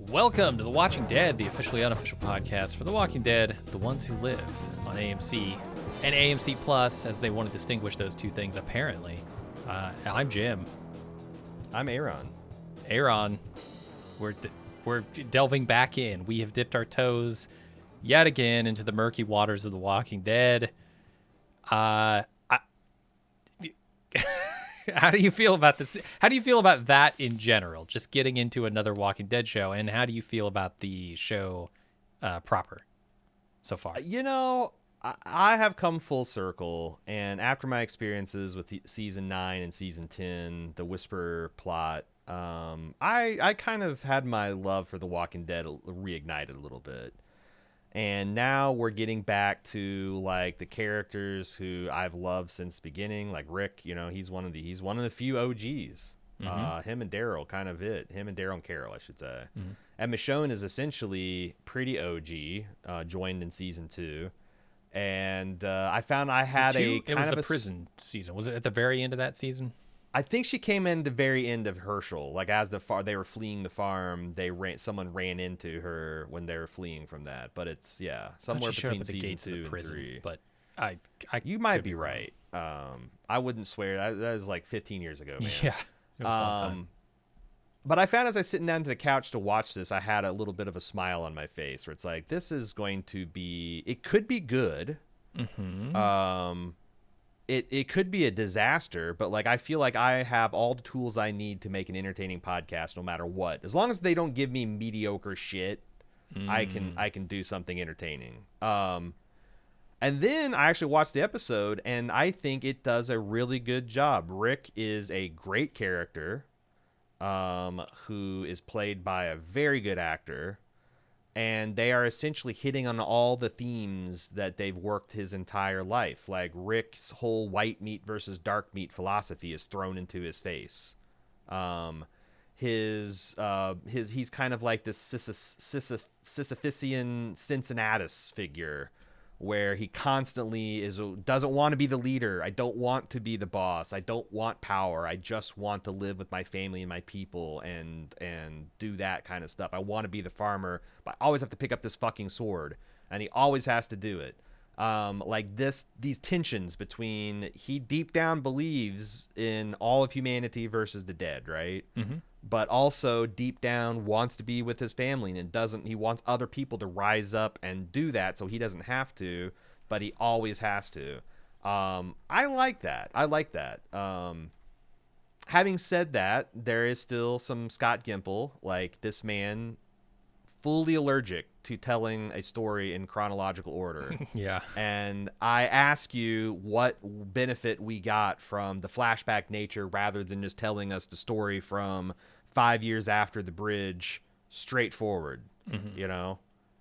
Welcome to The Walking Dead, the officially unofficial podcast for The Walking Dead, the ones who live on AMC and AMC Plus, as they want to distinguish those two things, apparently. I'm Jim. I'm A.Ron. A.Ron, we're delving back in. We have dipped our toes yet again into the murky waters of The Walking Dead. How do you feel about this? How do you feel about that in general? Just getting into another Walking Dead show, and how do you feel about the show proper so far? You know, I have come full circle, and after my experiences with season 9 and season 10, the Whisperer plot, I kind of had my love for The Walking Dead reignited a little bit. And now we're getting back to like the characters who I've loved since the beginning, like Rick. You know, he's one of the few OGs. Him and Daryl, kind of it. Him and Daryl and Carol, I should say. Mm-hmm. And Michonne is essentially pretty OG, joined in season 2. And I found I had a kind of a prison season. Was it at the very end of that season? I think she came in the very end of Herschel. Like as they were fleeing the farm, someone ran into her when they were fleeing from that. But it's somewhere between season 2 and 3. But you might be right. I wouldn't swear that was like 15 years ago, man. Yeah. It was a long time. But I found as I was sitting down to the couch to watch this, I had a little bit of a smile on my face where it's like, this is going to be. It could be good. Mm-hmm. It could be a disaster, but like I feel like I have all the tools I need to make an entertaining podcast no matter what. As long as they don't give me mediocre shit, I can do something entertaining. And then I actually watched the episode, and I think it does a really good job. Rick is a great character, who is played by a very good actor. And they are essentially hitting on all the themes that they've worked his entire life. Like Rick's whole white meat versus dark meat philosophy is thrown into his face. He's kind of like this Sisyphean Cincinnatus figure, where he constantly doesn't want to be the leader. I don't want to be the boss. I don't want power. I just want to live with my family and my people and do that kind of stuff. I want to be the farmer, but I always have to pick up this fucking sword, and he always has to do it. These tensions between, he deep down believes in all of humanity versus the dead, right? Mm-hmm. But also deep down wants to be with his family and he wants other people to rise up and do that so he doesn't have to, but he always has to. I like that. Having said that, there is still some Scott Gimple, like this man fully allergic to telling a story in chronological order. Yeah. And I ask you what benefit we got from the flashback nature rather than just telling us the story from 5 years after the bridge straightforward. Mm-hmm. You know,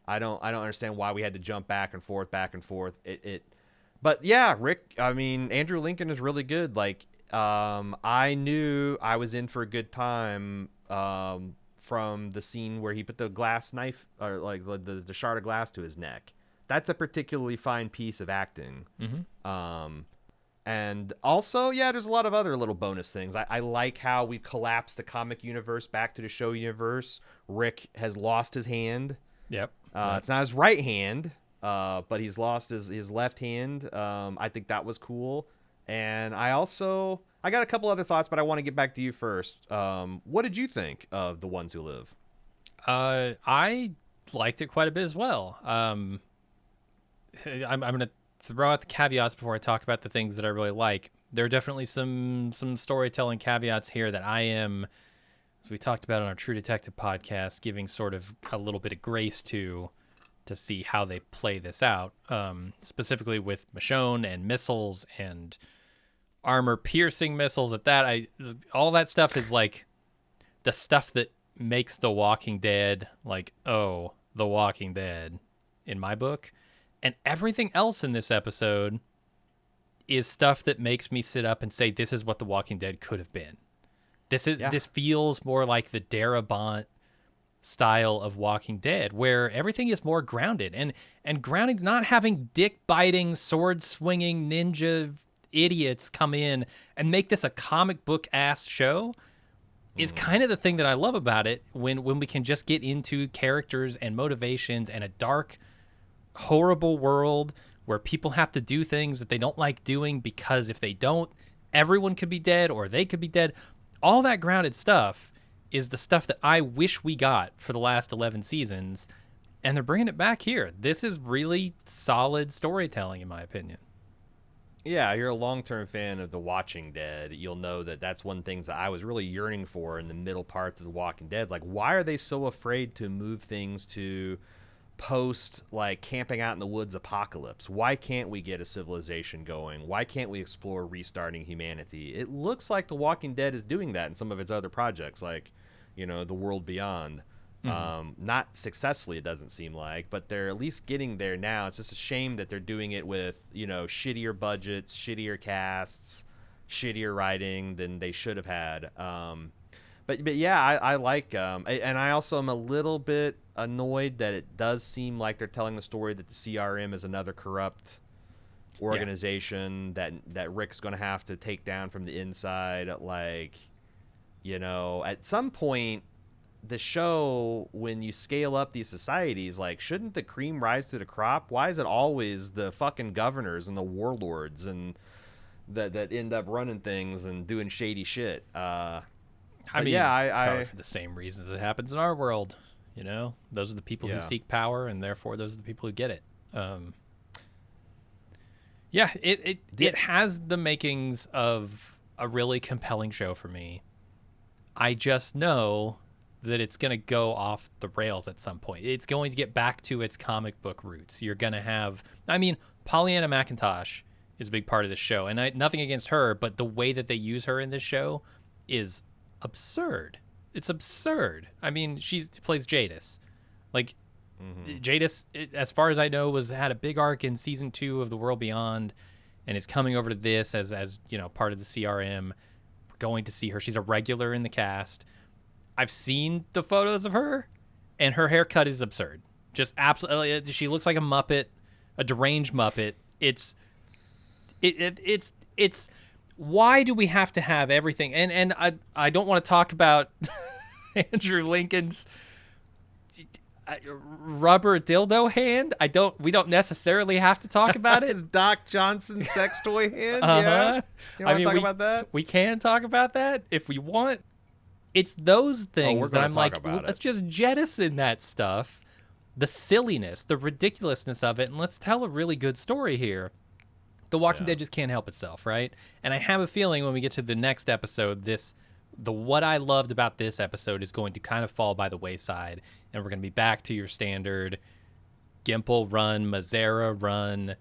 I don't understand why we had to jump back and forth. But yeah, Rick, I mean, Andrew Lincoln is really good. Like, I knew I was in for a good time, from the scene where he put the glass knife, or like the shard of glass to his neck. That's a particularly fine piece of acting. Mm-hmm. And also, there's a lot of other little bonus things. I like how we collapsed the comic universe back to the show universe. Rick has lost his hand. Yep. It's not his right hand, but he's lost his left hand. I think that was cool. And I got a couple other thoughts, but I want to get back to you first. What did you think of The Ones Who Live? I liked it quite a bit as well. I'm going to throw out the caveats before I talk about the things that I really like. There are definitely some storytelling caveats here that I am, as we talked about on our True Detective podcast, giving sort of a little bit of grace to see how they play this out, specifically with Michonne and missiles and armor-piercing missiles. All that stuff is like the stuff that makes The Walking Dead like, oh, The Walking Dead in my book. And everything else in this episode is stuff that makes me sit up and say, this is what The Walking Dead could have been. This feels more like the Darabont style of Walking Dead, where everything is more grounded and grounded, not having dick-biting, sword-swinging ninja idiots come in and make this a comic book-ass show. is kind of the thing that I love about it when we can just get into characters and motivations and a dark, horrible world where people have to do things that they don't like doing because if they don't, everyone could be dead or they could be dead. All that grounded stuff is the stuff that I wish we got for the last 11 seasons, and they're bringing it back here. This is really solid storytelling, in my opinion. Yeah, you're a long-term fan of The Walking Dead. You'll know that that's one thing that I was really yearning for in the middle part of The Walking Dead. Like, why are they so afraid to move things to post, like, camping out in the woods apocalypse? Why can't we get a civilization going? Why can't we explore restarting humanity? It looks like The Walking Dead is doing that in some of its other projects, like, The World Beyond. Not successfully, it doesn't seem like, but they're at least getting there now. It's just a shame that they're doing it with, shittier budgets, shittier casts, shittier writing than they should have had. But yeah, I like, and I also am a little bit annoyed that it does seem like they're telling the story that the CRM is another corrupt organization that Rick's going to have to take down from the inside. Like, at some point, the show, when you scale up these societies, like, shouldn't the cream rise to the crop? Why is it always the fucking governors and the warlords and that end up running things and doing shady shit? I mean, probably for the same reasons it happens in our world. Those are the people who seek power, and therefore those are the people who get it. It has the makings of a really compelling show for me. I just know that it's going to go off the rails at some point. It's going to get back to its comic book roots. You're going to have, Pollyanna McIntosh is a big part of this show, and nothing against her, but the way that they use her in this show is absurd. It's absurd. She plays Jadis. Like, Jadis, as far as I know, had a big arc in season 2 of The World Beyond, and is coming over to this as part of the CRM. We're going to see her. She's a regular in the cast. I've seen the photos of her, and her haircut is absurd. Just absolutely, she looks like a Muppet, a deranged Muppet. It's why do we have to have everything? And I don't want to talk about Andrew Lincoln's rubber dildo hand. We don't necessarily have to talk about it. His Doc Johnson sex toy hand. Yeah, you want to talk about that? We can talk about that if we want. It's those things that I'm like, let's just jettison that stuff, the silliness, the ridiculousness of it, and let's tell a really good story here. The Walking Dead just can't help itself, right? And I have a feeling when we get to the next episode, what I loved about this episode is going to kind of fall by the wayside, and we're going to be back to your standard Gimple run, Mazzara run,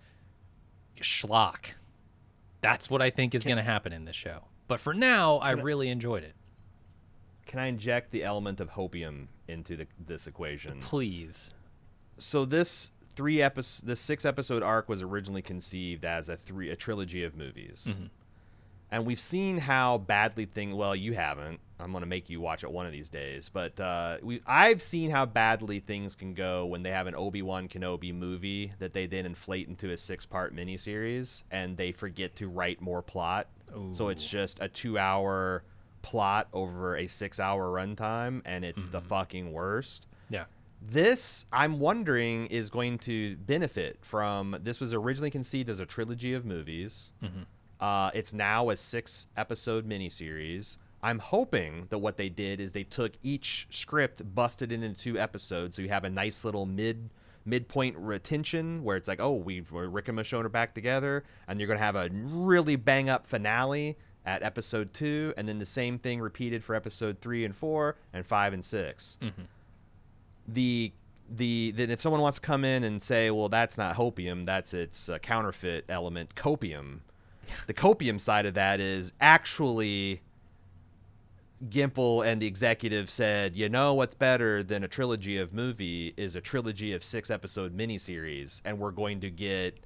schlock. That's what I think is going to happen in this show. But for now, I really enjoyed it. Can I inject the element of hopium into this equation? Please. So this 6-episode arc was originally conceived as a trilogy of movies. And we've seen how badly you haven't. I'm going to make you watch it one of these days. But I've seen how badly things can go when they have an Obi-Wan Kenobi movie that they then inflate into a 6-part miniseries, and they forget to write more plot. Ooh. So it's just a 2-hour plot over a 6-hour runtime, and it's the fucking worst. Yeah. This, I'm wondering, is going to benefit from... This was originally conceived as a trilogy of movies. It's now a 6-episode miniseries. I'm hoping that what they did is they took each script, busted it into 2 episodes, so you have a nice little midpoint retention where it's like, Rick and Michonne are back together, and you're going to have a really bang-up finale at episode 2, and then the same thing repeated for episode 3 and 4 and 5 and 6. Then if someone wants to come in and say, well, that's not hopium, that's its counterfeit element, copium. The copium side of that is actually Gimple and the executive said, what's better than a trilogy of movie is a trilogy of 6-episode miniseries, and we're going to get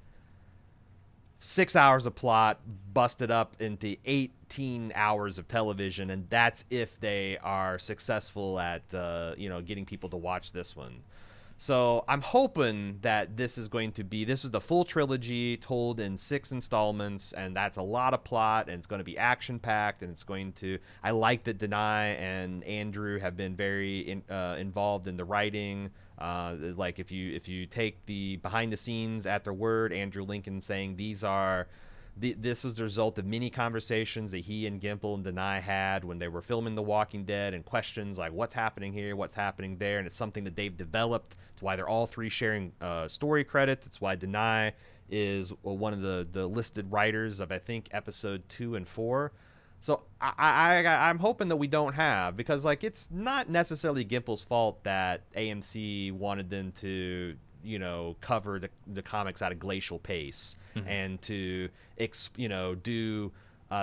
6 hours of plot busted up into 18 hours of television, and that's if they are successful at getting people to watch this one. So I'm hoping that this is the full trilogy told in 6 installments, and that's a lot of plot, and it's going to be action packed, and I like that Denai and Andrew have been very involved in the writing. Like if you take the behind the scenes at their word, Andrew Lincoln saying this was the result of many conversations that he and Gimple and Denai had when they were filming The Walking Dead, and questions like what's happening here, what's happening there, and it's something that they've developed. It's why they're all 3 sharing story credits. It's why Denai is one of the listed writers of, I think, episode 2 and 4. So I'm hoping that we don't have, because like it's not necessarily Gimple's fault that AMC wanted them to cover the comics at a glacial pace, and to do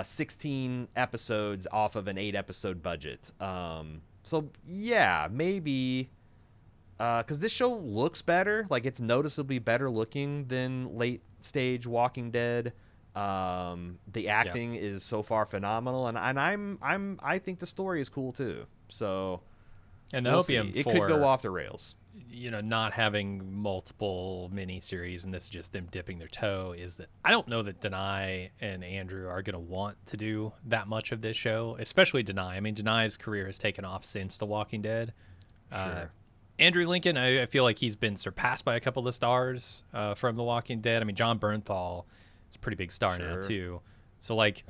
16 episodes off of an 8-episode budget. So yeah, maybe because this show looks better, like it's noticeably better looking than late stage Walking Dead. The acting is so far phenomenal, and I think the story is cool too. So and the opium it could go off the rails. Not having multiple miniseries, and this is just them dipping their toe, is that I don't know that Denai and Andrew are going to want to do that much of this show, especially Denai. I mean, Denai's career has taken off since The Walking Dead. Sure. Andrew Lincoln, I feel like he's been surpassed by a couple of stars from The Walking Dead. I mean, John Bernthal is a pretty big star now, too. So, like,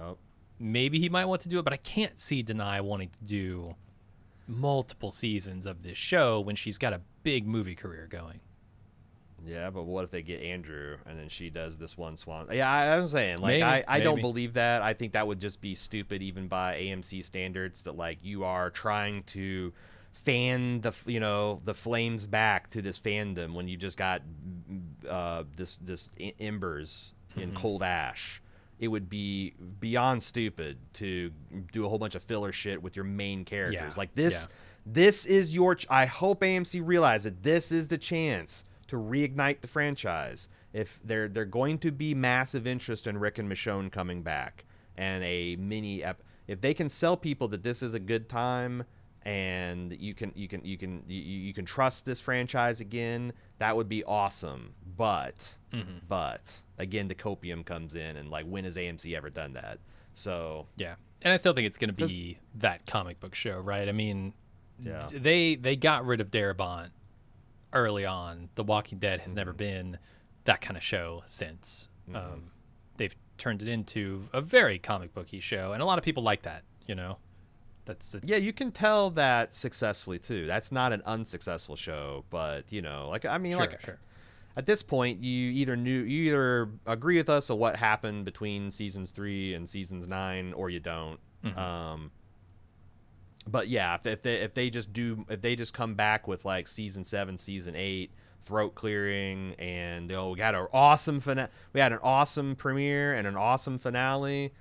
maybe he might want to do it, but I can't see Denai wanting to do multiple seasons of this show when she's got a big movie career going. Yeah, but what if they get Andrew and then she does this one swan? Yeah, I was saying, like, Maybe, I don't believe that. I think that would just be stupid, even by AMC standards, that like you are trying to fan the flames back to this fandom when you just got this embers in cold ash. It would be beyond stupid to do a whole bunch of filler shit with your main characters. Like this. This is I hope AMC realizes that this is the chance to reignite the franchise. If they're going to be massive interest in Rick and Michonne coming back, and a if they can sell people that this is a good time, and you can trust this franchise again, that would be awesome. But again, the copium comes in, and like, when has AMC ever done that? So yeah, and I still think it's going to be that comic book show, right? I mean, they got rid of Darabont early on. The Walking Dead has never been that kind of show since. They've turned it into a very comic booky show, and a lot of people like that. You can tell that successfully too. That's not an unsuccessful show, but sure. At this point, you either agree with us on what happened between seasons 3 and seasons 9, or you don't. But yeah, if they just come back with like season 7, season 8, throat clearing, and we had an awesome premiere and an awesome finale,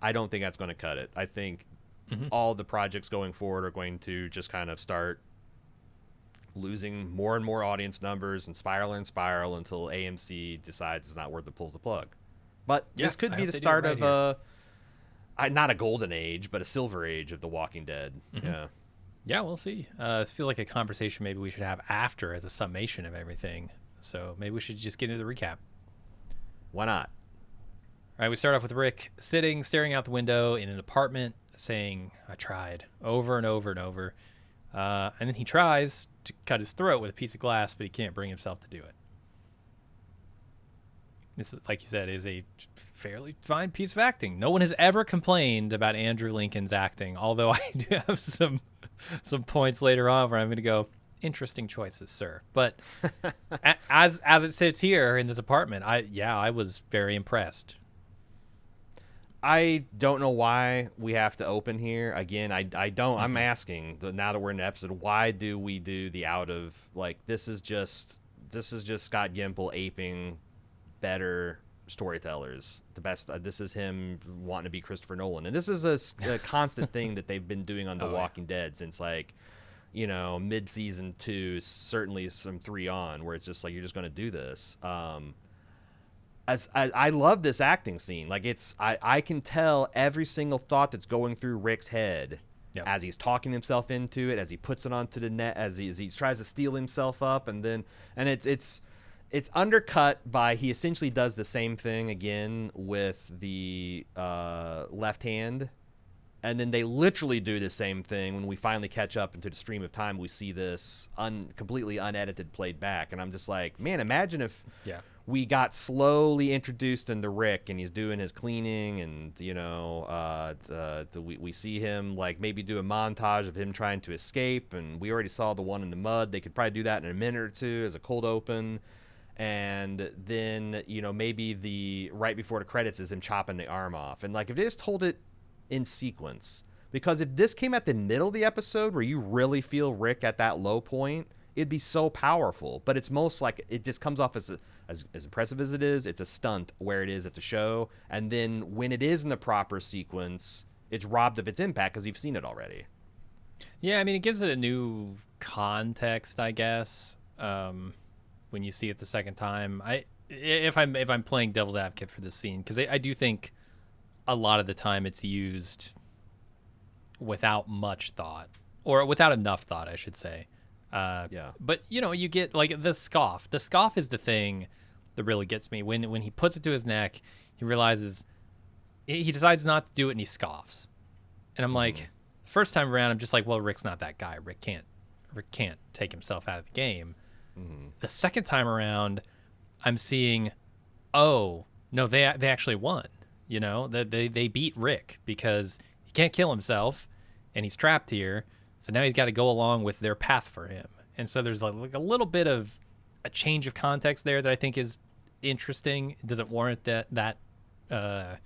I don't think that's going to cut it. I think all the projects going forward are going to just kind of start losing more and more audience numbers and spiral until AMC decides it's not worth it, pulls the plug. But this could be the start of not a golden age, but a silver age of The Walking Dead. Yeah, we'll see. It feels like a conversation maybe we should have after, as a summation of everything. So maybe we should just get into the recap. Why not? All right, we start off with Rick staring out the window in an apartment, saying, "I tried," over and over and over. And then he tries to cut his throat with a piece of glass, but he can't bring himself to do it. This, like you said, is a fairly fine piece of acting. No one has ever complained about Andrew Lincoln's acting, although I do have some points later on where I'm going to go, interesting choices, sir. But as it sits here in this apartment, I was very impressed. I don't know why we have to open here. Again, I don't. I'm asking, now that we're in the episode, why do we do the out of, like, this is just Scott Gimple aping better storytellers. The best. This is him wanting to be Christopher Nolan, and this is a constant thing that they've been doing on The Walking Dead since, like, mid-season 2, certainly some 3 on, where it's just like, you're just going to do this. I love this acting scene. Like, I can tell every single thought that's going through Rick's head Yep. as he's talking himself into it, as he puts it onto the net, as he tries to steel himself up, and it's undercut by he essentially does the same thing again with the left hand. And then they literally do the same thing when we finally catch up into the stream of time. We see this completely unedited played back. And I'm just like, man, imagine if we got slowly introduced into Rick and he's doing his cleaning and, we see him like maybe do a montage of him trying to escape. And we already saw the one in the mud. They could probably do that in a minute or two as a cold open. And then, maybe the right before the credits is him chopping the arm off. And like if they just told it in sequence, because if this came at the middle of the episode where you really feel Rick at that low point, it'd be so powerful. But it's most like it just comes off as impressive as it is. It's a stunt where it is at the show, and then when it is in the proper sequence, it's robbed of its impact because you've seen it already. Yeah, I mean, it gives it a new context, I guess. When you see it the second time, if I'm playing devil's advocate for this scene, because I do think a lot of the time it's used without much thought, or without enough thought, I should say. But you get like the scoff. The scoff is the thing that really gets me. When he puts it to his neck, he realizes he decides not to do it, and he scoffs. And I'm like, first time around, I'm just like, well, Rick's not that guy. Rick can't take himself out of the game. The second time around, I'm seeing, oh no, they actually won. They beat Rick because he can't kill himself and he's trapped here. So now he's got to go along with their path for him. And so there's like a little bit of a change of context there that I think is interesting. It doesn't warrant that kind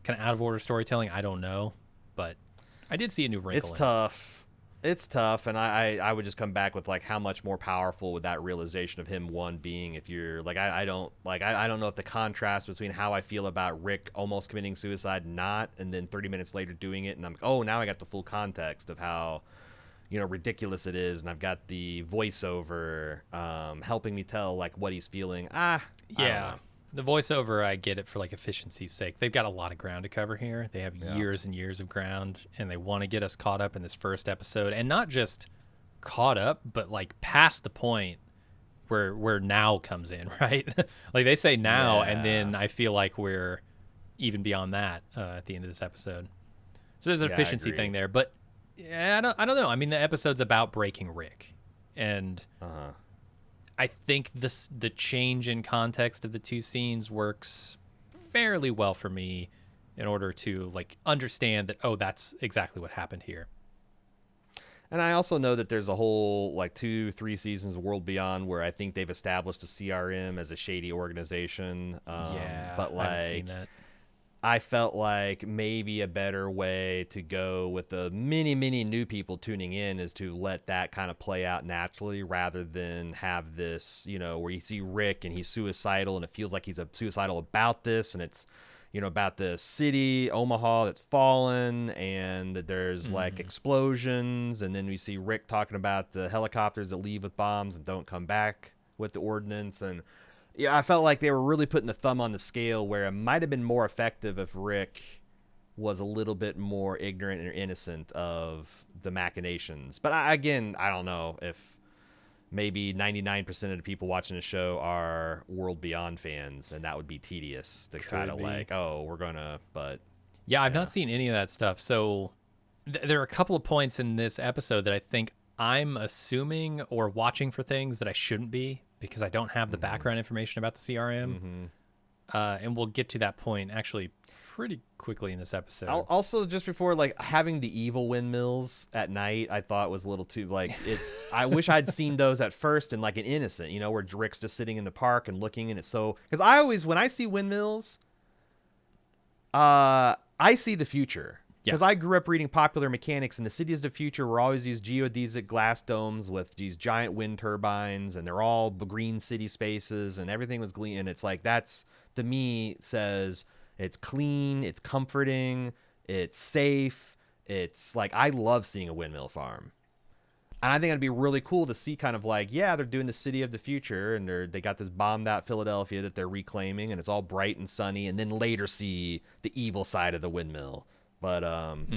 of out of order storytelling. I don't know, but I did see a new wrinkle. It's tough. And I would just come back with like how much more powerful would that realization of him being if you're like, I don't know if the contrast between how I feel about Rick almost committing suicide, and then 30 minutes later doing it. And I'm, now I got the full context of how, ridiculous it is. And I've got the voiceover helping me tell like what he's feeling. Yeah. The voiceover, I get it for like efficiency's sake. They've got a lot of ground to cover here. They have years and years of ground, and they want to get us caught up in this first episode, and not just caught up, but like past the point where now comes in, right? Like they say now, and then I feel like we're even beyond that at the end of this episode. So there's an efficiency thing there, but I don't know. I mean, the episode's about breaking Rick, and I think the change in context of the two scenes works fairly well for me in order to like understand that, that's exactly what happened here. And I also know that there's a whole like 2-3 seasons of World Beyond where I think they've established a CRM as a shady organization. But like, I haven't seen that. I felt like maybe a better way to go with the many new people tuning in is to let that kind of play out naturally rather than have this, where you see Rick and he's suicidal and it feels like he's suicidal about this, and it's, about the city, Omaha, that's fallen, and there's like explosions, and then we see Rick talking about the helicopters that leave with bombs and don't come back with the ordnance. And yeah, I felt like they were really putting the thumb on the scale where it might have been more effective if Rick was a little bit more ignorant or innocent of the machinations. But I don't know if maybe 99% of the people watching the show are World Beyond fans, and that would be tedious to kind of like, we're going to, but... Yeah, I've not seen any of that stuff. So there are a couple of points in this episode that I think I'm assuming or watching for things that I shouldn't be, because I don't have the background information about the CRM. And we'll get to that point actually pretty quickly in this episode. Also, just before, like, having the evil windmills at night, I thought was a little too, like, it's... I wish I'd seen those at first in, like, an Innocent, where Rick's just sitting in the park and looking, and it's so... Because I always, when I see windmills, I see the future. Because I grew up reading Popular Mechanics, and the City is the Future were always these geodesic glass domes with these giant wind turbines, and they're all green city spaces, and everything was green. And it's like, that's, to me, says it's clean, it's comforting, it's safe. It's like, I love seeing a windmill farm. And I think it'd be really cool to see kind of like, they're doing the City of the Future, and they got this bombed out Philadelphia that they're reclaiming, and it's all bright and sunny, and then later see the evil side of the windmill. But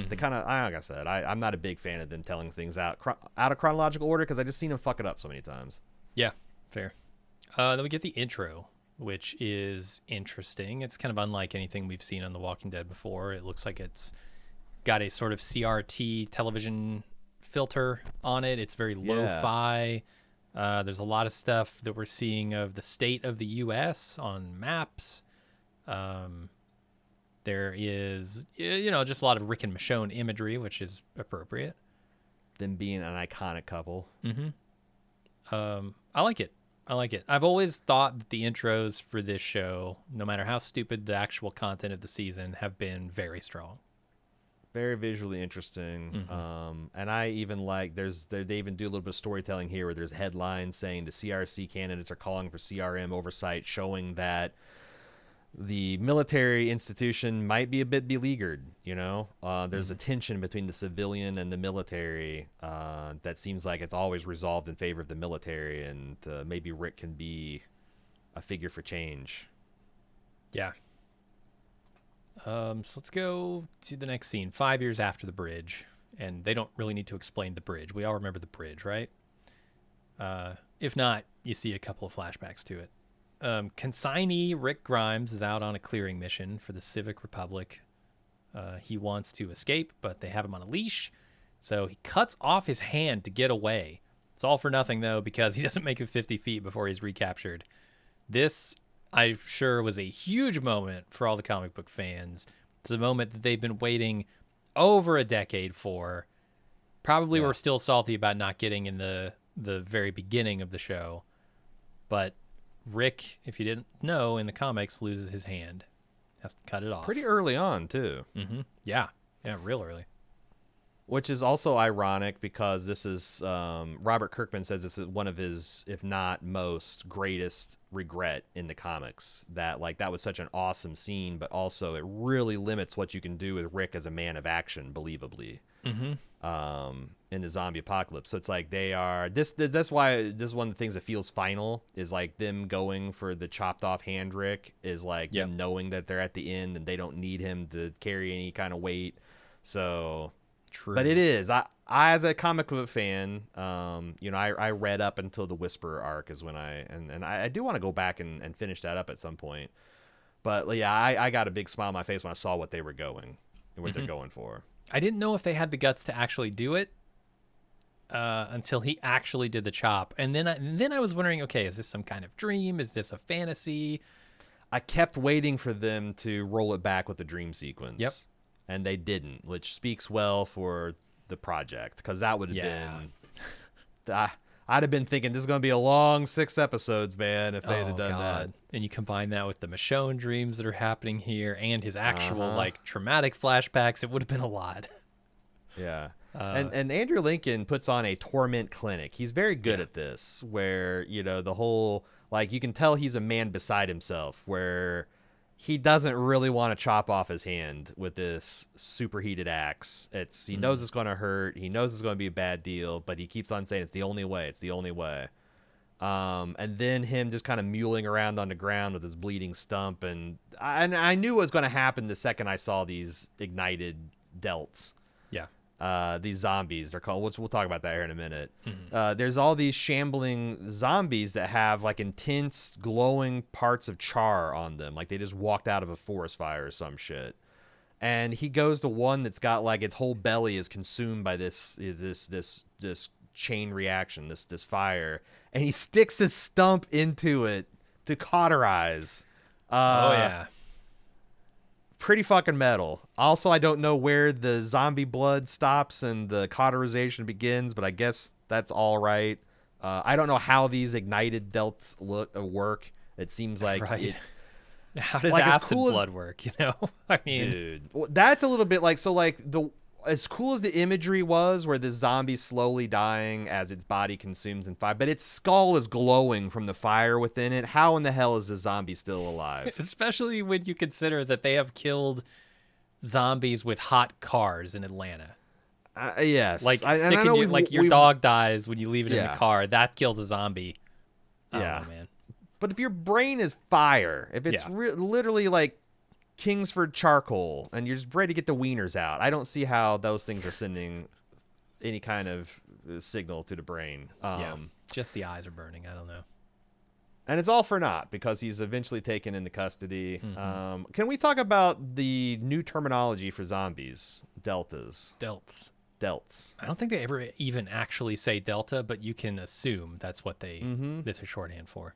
they kind of, like I said, I'm not a big fan of them telling things out of chronological order because I just seen them fuck it up so many times. Yeah, fair. Then we get the intro, which is interesting. It's kind of unlike anything we've seen on The Walking Dead before. It looks like it's got a sort of CRT television filter on it. It's very lo-fi. There's a lot of stuff that we're seeing of the state of the U.S. on maps. There is, just a lot of Rick and Michonne imagery, which is appropriate. Them being an iconic couple. I like it. I've always thought that the intros for this show, no matter how stupid the actual content of the season, have been very strong. Very visually interesting. And I even like, they even do a little bit of storytelling here where there's headlines saying the CRC candidates are calling for CRM oversight, showing that the military institution might be a bit beleaguered. There's a tension between the civilian and the military that seems like it's always resolved in favor of the military, and maybe Rick can be a figure for change. Yeah. So let's go to the next scene. 5 years after the bridge, and they don't really need to explain the bridge. We all remember the bridge, right? If not, you see a couple of flashbacks to it. Consignee Rick Grimes is out on a clearing mission for the Civic Republic. He wants to escape, but they have him on a leash, so he cuts off his hand to get away. It's all for nothing, though, because he doesn't make it 50 feet before he's recaptured. This, I'm sure, was a huge moment for all the comic book fans. It's a moment that they've been waiting over a decade for. Probably were still salty about not getting in the very beginning of the show, but Rick, if you didn't know, in the comics, loses his hand. Has to cut it off. Pretty early on, too. Yeah, real early. Which is also ironic because this is, Robert Kirkman says this is one of his, if not most, greatest regret in the comics. That was such an awesome scene, but also it really limits what you can do with Rick as a man of action, believably. In the zombie apocalypse. So it's like they are that's why this is one of the things that feels final, is like them going for the chopped off hand Rick, is like them knowing that they're at the end and they don't need him to carry any kind of weight. So true. But it is, I as a comic book fan, I read up until the Whisperer arc is when I do want to go back and finish that up at some point. But yeah, I got a big smile on my face when I saw what they were going and what they're going for. I didn't know if they had the guts to actually do it until he actually did the chop. And then I was wondering, okay, is this some kind of dream? Is this a fantasy? I kept waiting for them to roll it back with the dream sequence. Yep. And they didn't, which speaks well for the project, because that would have been... I'd have been thinking this is going to be a long 6 episodes, man, if they had done that. And you combine that with the Michonne dreams that are happening here and his actual traumatic flashbacks, it would have been a lot. Yeah. And Andrew Lincoln puts on a torment clinic. He's very good at this, where, the whole, you can tell he's a man beside himself, where he doesn't really want to chop off his hand with this superheated axe. He knows it's going to hurt. He knows it's going to be a bad deal, but he keeps on saying it's the only way. It's the only way. And then him just kind of muling around on the ground with his bleeding stump. And I knew what was going to happen the second I saw these ignited Delts. Yeah. These zombies, they're called. We'll talk about that here in a minute. There's all these shambling zombies that have intense glowing parts of char on them, like they just walked out of a forest fire or some shit. And he goes to one that's got its whole belly is consumed by this chain reaction, this fire, and he sticks his stump into it to cauterize. Oh yeah. Pretty fucking metal. Also, I don't know where the zombie blood stops and the cauterization begins, but I guess that's all right. I don't know how these ignited Delts work. It seems like right. How does acid blood work? I mean, dude, well, that's a little bit as cool as the imagery was, where this zombie slowly dying as its body consumes in fire, but its skull is glowing from the fire within it. How in the hell is the zombie still alive? Especially when you consider that they have killed zombies with hot cars in Atlanta. Yes. Your dog dies when you leave it in the car. That kills a zombie. Yeah. Oh, man. But if your brain is fire, if it's literally Kingsford charcoal, and you're just ready to get the wieners out. I don't see how those things are sending any kind of signal to the brain. Just the eyes are burning. I don't know. And it's all for naught because he's eventually taken into custody. Can we talk about the new terminology for zombies? Deltas. Delts. I don't think they ever even actually say Delta, but you can assume that's what that's a shorthand for.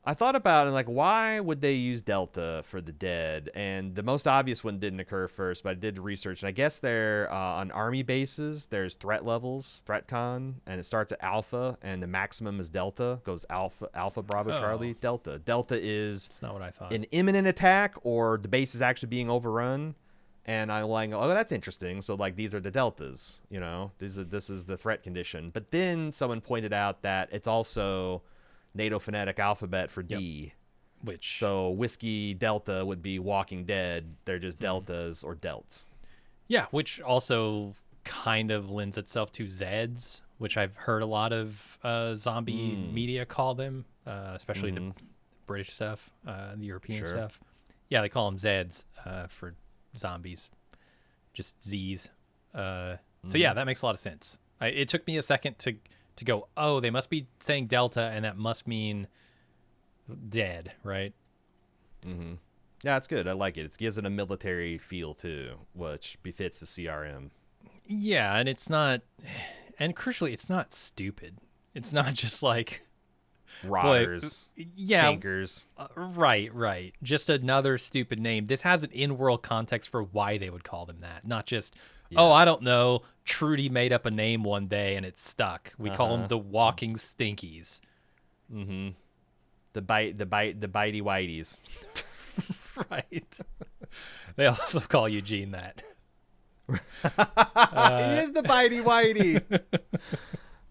I thought about it, like, why would they use Delta for the dead? And the most obvious one didn't occur first, but I did research, and I guess they're on army bases. There's threat levels, ThreatCon, and it starts at Alpha, and the maximum is Delta. Goes Alpha, Bravo, Charlie, Delta. Delta is That's not what I thought. an imminent attack, or the base is actually being overrun. And I'm like, oh, that's interesting. So, like, these are the Deltas, you know? This is the threat condition. But then someone pointed out that it's also NATO phonetic alphabet for D. Which So Whiskey Delta would be Walking Dead. They're just Deltas or Delts. Yeah, which also kind of lends itself to Zeds, which I've heard a lot of zombie media call them, especially the British stuff, the European stuff. Yeah, they call them Zeds for zombies, just Z's. So yeah, that makes a lot of sense. It took me a second to go, oh, they must be saying Delta, and that must mean dead, right? Yeah, it's good. I like it. It gives it a military feel too, which befits the CRM. Yeah, and it's not, and crucially, it's not stupid. It's not just like Rotters, yeah, stinkers. Right. Just another stupid name. This has an in-world context for why they would call them that, not just, oh, I don't know, Trudy made up a name one day and it stuck. We call them the Walking Stinkies. The bitey whiteys. Right. They also call Eugene that. He is the bitey whitey.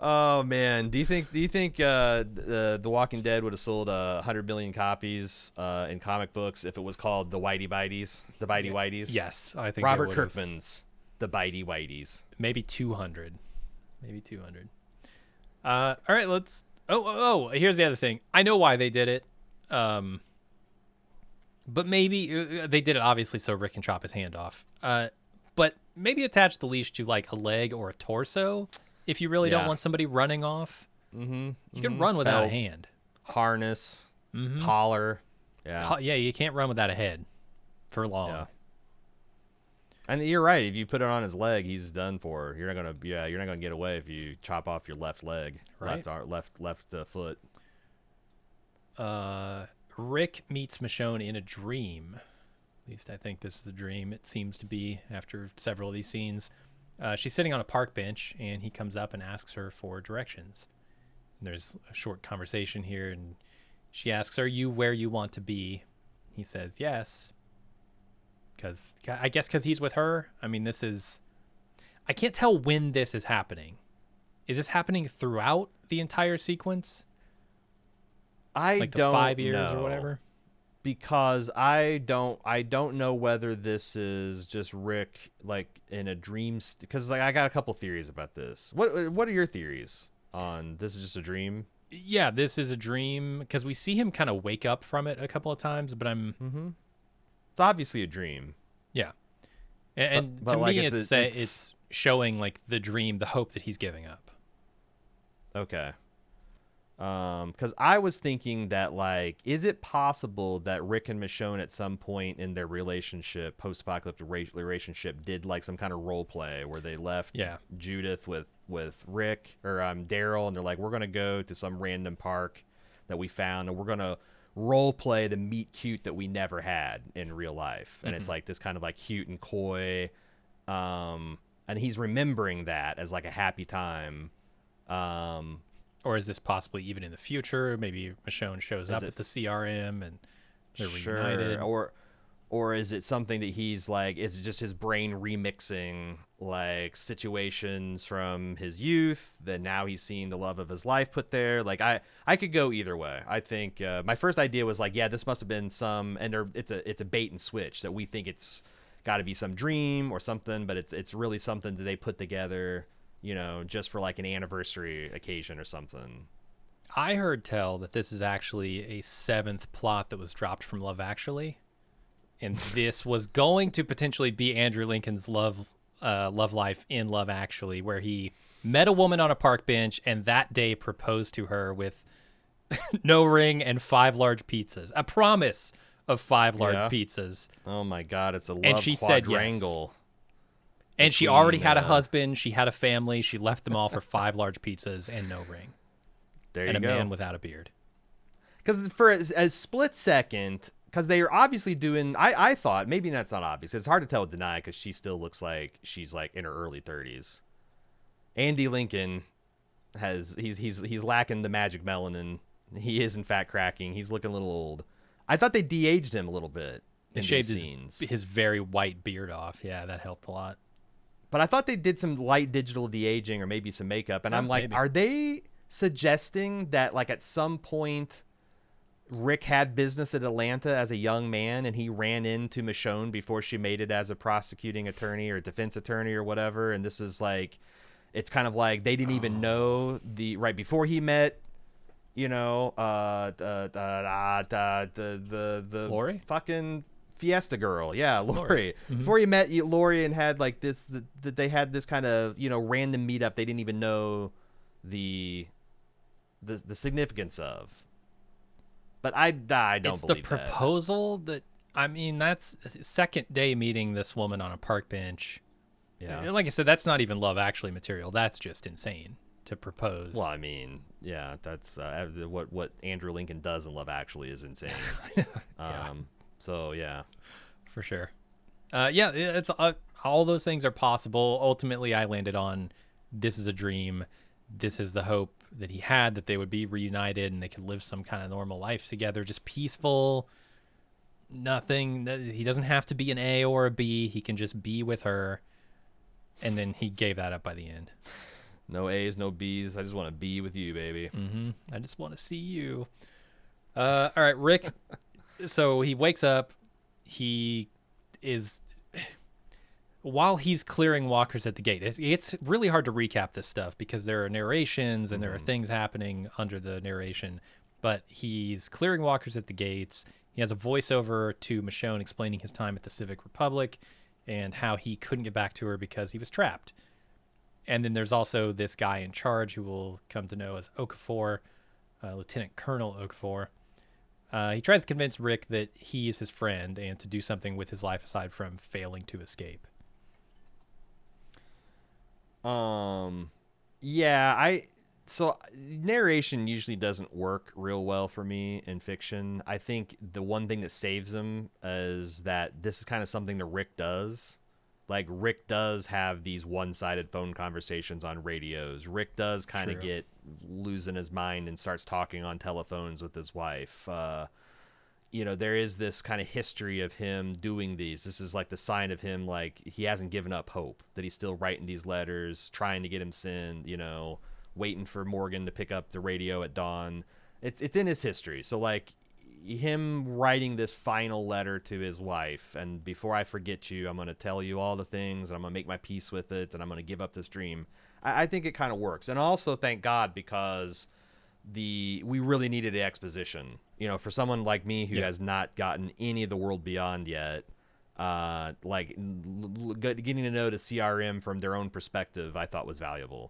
Oh man, do you think the Walking Dead would have sold 100 million copies in comic books if it was called the Bitey Whiteys? Yes, I think Robert Kirkman's the Bitey Whiteys. Maybe 200. All right, let's. Oh, here's the other thing. I know why they did it. But maybe they did it obviously so Rick can chop his hand off. But maybe attach the leash to like a leg or a torso. If you really don't want somebody running off, you can run without a hand. Harness, collar. Yeah, you can't run without a head for long. Yeah. And you're right. If you put it on his leg, he's done for. You're not gonna get away if you chop off your left leg, right? left foot. Rick meets Michonne in a dream. At least I think this is a dream. It seems to be after several of these scenes. She's sitting on a park bench, and he comes up and asks her for directions. And there's a short conversation here, and she asks, "Are you where you want to be?" He says, "Yes." Because he's with her. I mean, I can't tell when this is happening. Is this happening throughout the entire sequence? I don't 5 years know. Or whatever? Because I don't know whether this is just Rick like in a dream. Because like I got a couple theories about this. What are your theories on this? Is just a dream? Yeah, this is a dream because we see him kind of wake up from it a couple of times, but It's obviously a dream. Yeah, and but to like me, it's showing like the dream, the hope that he's giving up. Okay. Because I was thinking that, like, is it possible that Rick and Michonne at some point in their relationship, post-apocalyptic relationship, did like some kind of role play where they left Judith with Rick or Daryl, and they're like, we're gonna go to some random park that we found, and we're gonna role play the meet cute that we never had in real life, and it's like this kind of like cute and coy, and he's remembering that as like a happy time. Or is this possibly even in the future? Maybe Michonne shows up at the CRM and they're reunited. Or is it something that he's like, is it just his brain remixing like situations from his youth that now he's seeing the love of his life put there? Like I could go either way. I think my first idea was like, yeah, this must have been some, and it's a bait and switch that we think it's got to be some dream or something, but it's really something that they put together, you know, just for like an anniversary occasion or something. I heard tell that this is actually a 7th plot that was dropped from Love Actually. And this was going to potentially be Andrew Lincoln's love life in Love Actually, where he met a woman on a park bench and that day proposed to her with no ring and 5 large pizzas. A promise of 5 large pizzas. Oh my God, it's a love and she quadrangle. Said yes. And she already had a husband. She had a family. She left them all for 5 large pizzas and no ring. There you go. And a man without a beard. Because for a split second, because they are obviously doing, I thought, maybe that's not obvious. It's hard to tell with Denai because she still looks like she's like in her early 30s. Andy Lincoln he's lacking the magic melanin. He is in fact cracking. He's looking a little old. I thought they de-aged him a little bit. They shaved his very white beard off. Yeah, that helped a lot. But I thought they did some light digital de-aging or maybe some makeup. And I'm like, maybe. Are they suggesting that like at some point Rick had business at Atlanta as a young man and he ran into Michonne before she made it as a prosecuting attorney or defense attorney or whatever? And this is like, it's kind of like they didn't even know right before he met, you know, the Lori? Fucking Fiesta girl. Yeah, Lori. Mm-hmm. Before he met Lori and had like this, that they had this kind of, you know, random meetup they didn't even know the significance of. But I don't believe that. It's the proposal that, I mean, that's second day meeting this woman on a park bench. Yeah. Like I said, that's not even Love Actually material. That's just insane to propose. Well, I mean, yeah, that's what Andrew Lincoln does in Love Actually is insane. Yeah. So, yeah. For sure. Yeah, it's all those things are possible. Ultimately, I landed on this is a dream. This is the hope that he had, that they would be reunited and they could live some kind of normal life together, just peaceful. Nothing. He doesn't have to be an A or a B. He can just be with her. And then he gave that up by the end. No A's, no B's. I just want to be with you, baby. Mm-hmm. I just want to see you. All right, Rick. So he wakes up. He is... While he's clearing walkers at the gate, it's really hard to recap this stuff because there are narrations and there are things happening under the narration. But he's clearing walkers at the gates. He has a voiceover to Michonne explaining his time at the Civic Republic and how he couldn't get back to her because he was trapped. And then there's also this guy in charge who we'll come to know as Okafor, Lieutenant Colonel Okafor. He tries to convince Rick that he is his friend and to do something with his life aside from failing to escape. So narration usually doesn't work real well for me in fiction. I think the one thing that saves him is that this is kind of something that Rick does. Like Rick does have these one-sided phone conversations on radios. Rick does kind of get losing his mind and starts talking on telephones with his wife. You know, there is this kind of history of him doing these. This is like the sign of him, like he hasn't given up hope, that he's still writing these letters, trying to get him sent, you know, waiting for Morgan to pick up the radio at dawn. It's in his history. So like him writing this final letter to his wife, and before I forget you, I'm going to tell you all the things, and I'm going to make my peace with it, and I'm going to give up this dream. I think it kind of works. And also thank God, because we really needed the exposition. You know, for someone like me who has not gotten any of the World Beyond yet, like getting to know the CRM from their own perspective, I thought was valuable.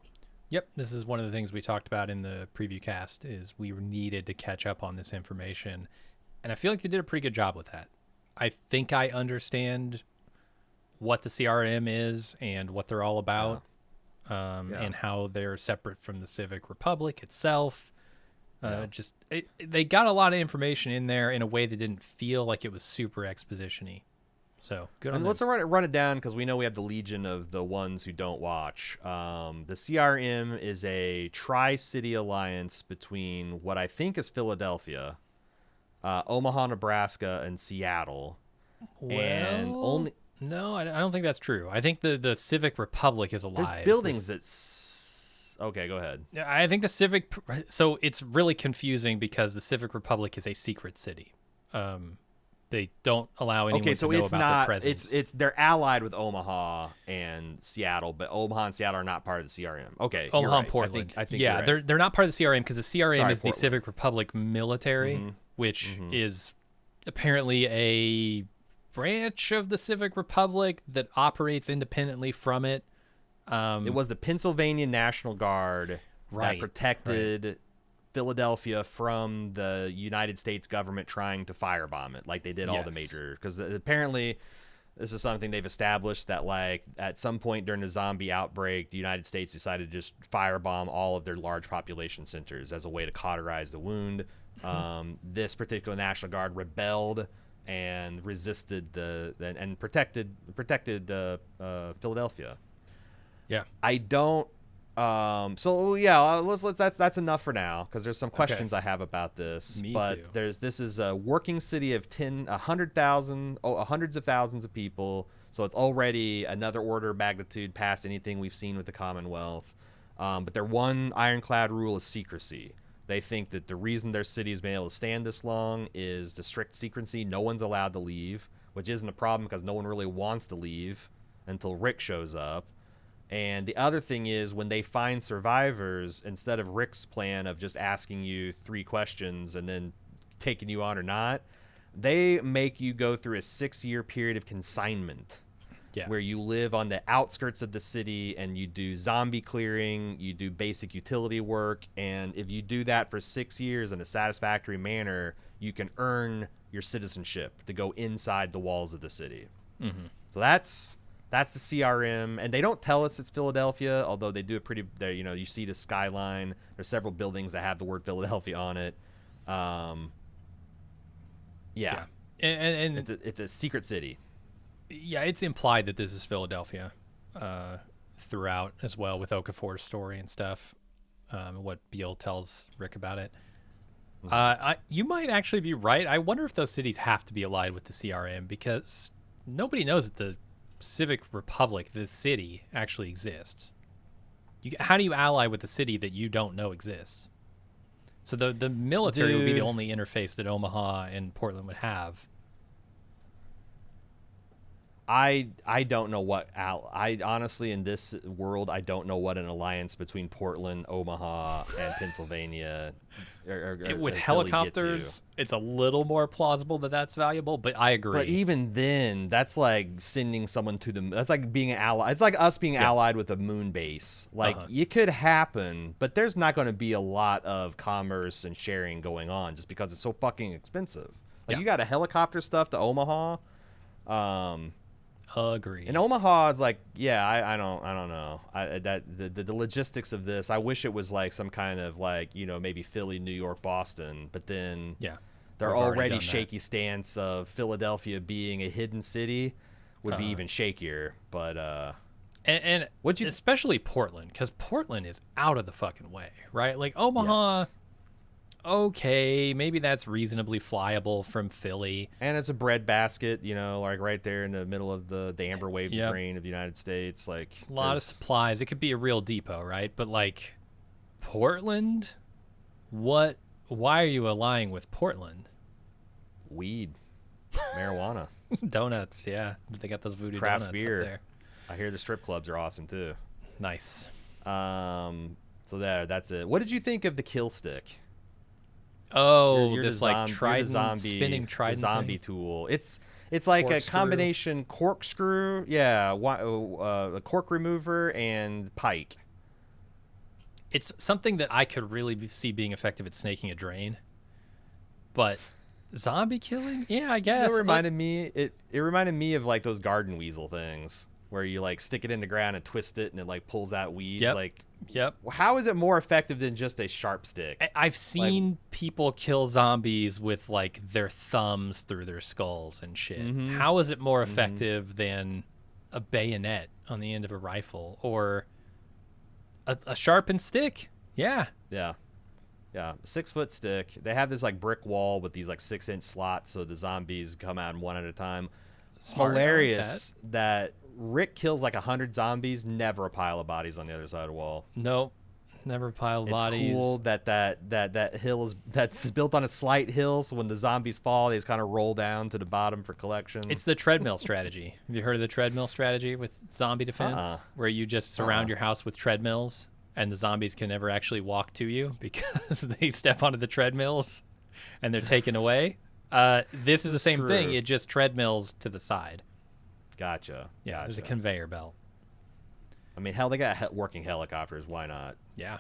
Yep, this is one of the things we talked about in the preview cast, is we needed to catch up on this information. And I feel like they did a pretty good job with that. I think I understand what the CRM is and what they're all about, and how they're separate from the Civic Republic itself. They got a lot of information in there in a way that didn't feel like it was super exposition-y. So good on them. Let's run it down, because we know we have the legion of the ones who don't watch. The CRM is a tri-city alliance between what I think is Philadelphia, Omaha, Nebraska, and Seattle. Well, no, I don't think that's true. I think the Civic Republic is alive. There's buildings Okay, go ahead. I think the Civic... So it's really confusing because the Civic Republic is a secret city. They don't allow anyone to know about their presence. They're allied with Omaha and Seattle, but Omaha and Seattle are not part of the CRM. Okay, Omaha and right. Portland. I think yeah, they're not part of the CRM because the CRM is Portland. The Civic Republic military, which is apparently a branch of the Civic Republic that operates independently from it. It was the Pennsylvania National Guard that protected Philadelphia from the United States government trying to firebomb it, like they did all the major. Because apparently, this is something they've established that, like, at some point during the zombie outbreak, the United States decided to just firebomb all of their large population centers as a way to cauterize the wound. This particular National Guard rebelled and resisted and protected Philadelphia. Yeah. I don't. So yeah, let's that's enough for now, because there's some questions I have about this. Me but too. This is a working city of 100,000, hundreds of thousands of people. So it's already another order of magnitude past anything we've seen with the Commonwealth. But their one ironclad rule is secrecy. They think that the reason their city has been able to stand this long is the strict secrecy. No one's allowed to leave, which isn't a problem because no one really wants to leave until Rick shows up. And the other thing is, when they find survivors, instead of Rick's plan of just asking you 3 questions and then taking you on or not, they make you go through a 6-year period of consignment. Yeah. Where you live on the outskirts of the city and you do zombie clearing, you do basic utility work, and if you do that for 6 years in a satisfactory manner, you can earn your citizenship to go inside the walls of the city. Mm-hmm. So that's the CRM, and they don't tell us it's Philadelphia, although they do a pretty. You see the skyline. There's several buildings that have the word Philadelphia on it. Yeah. And it's a secret city. Yeah, it's implied that this is Philadelphia throughout as well, with Okafor's story and stuff, what Beale tells Rick about it. You might actually be right. I wonder if those cities have to be allied with the CRM, because nobody knows that the Civic Republic, the city, actually exists. How do you ally with a city that you don't know exists? So the military would be the only interface that Omaha and Portland would have. I don't know what I honestly, in this world, I don't know what an alliance between Portland, Omaha, and Pennsylvania with helicopters, it's a little more plausible that that's valuable, but I agree. But even then, that's like sending someone to the. That's like being an ally. It's like us being allied with a moon base. Like it could happen, but there's not going to be a lot of commerce and sharing going on just because it's so fucking expensive. Like you got a helicopter stuff to Omaha. Agree. In Omaha, it's like, I don't know. The logistics of this, I wish it was like some kind of like, maybe Philly, New York, Boston, but then their already shaky stance of Philadelphia being a hidden city would be even shakier. But and especially Portland, because Portland is out of the fucking way, right? Like Omaha. Yes. Okay, maybe that's reasonably flyable from Philly. And it's a breadbasket, like right there in the middle of the amber waves grain of the United States. Like a lot of supplies. It could be a real depot, right? But like Portland, why are you allying with Portland? Weed, marijuana, donuts. Yeah, they got those voodoo craft donuts beer. up there. I hear the strip clubs are awesome too. Nice. So that's it. What did you think of the kill stick? Oh, this like trident, spinning trident zombie thing. Tool. It's like corkscrew. A combination corkscrew, a cork remover and pike. It's something that I could really see being effective at snaking a drain. But zombie killing? Yeah, I guess. It reminded me. It reminded me of like those garden weasel things where you like stick it in the ground and twist it and it like pulls out weeds. Yep. How is it more effective than just a sharp stick? I've seen people kill zombies with like their thumbs through their skulls and shit. Mm-hmm. How is it more effective than a bayonet on the end of a rifle or a sharpened stick? Yeah. 6-foot stick. They have this like brick wall with these like 6-inch slots so the zombies come out one at a time. Hilarious that Rick kills like 100 zombies, never a pile of bodies on the other side of the wall. Nope, never a pile of bodies. It's cool that hill that's built on a slight hill, so when the zombies fall, they just kind of roll down to the bottom for collection. It's the treadmill strategy. Have you heard of the treadmill strategy with zombie defense, where you just surround your house with treadmills, and the zombies can never actually walk to you because they step onto the treadmills, and they're taken away? This is the same thing. True. It just treadmills to the side. Gotcha. Yeah, Gotcha. there's a conveyor belt. I mean, hell, they got working helicopters. Why not? Yeah.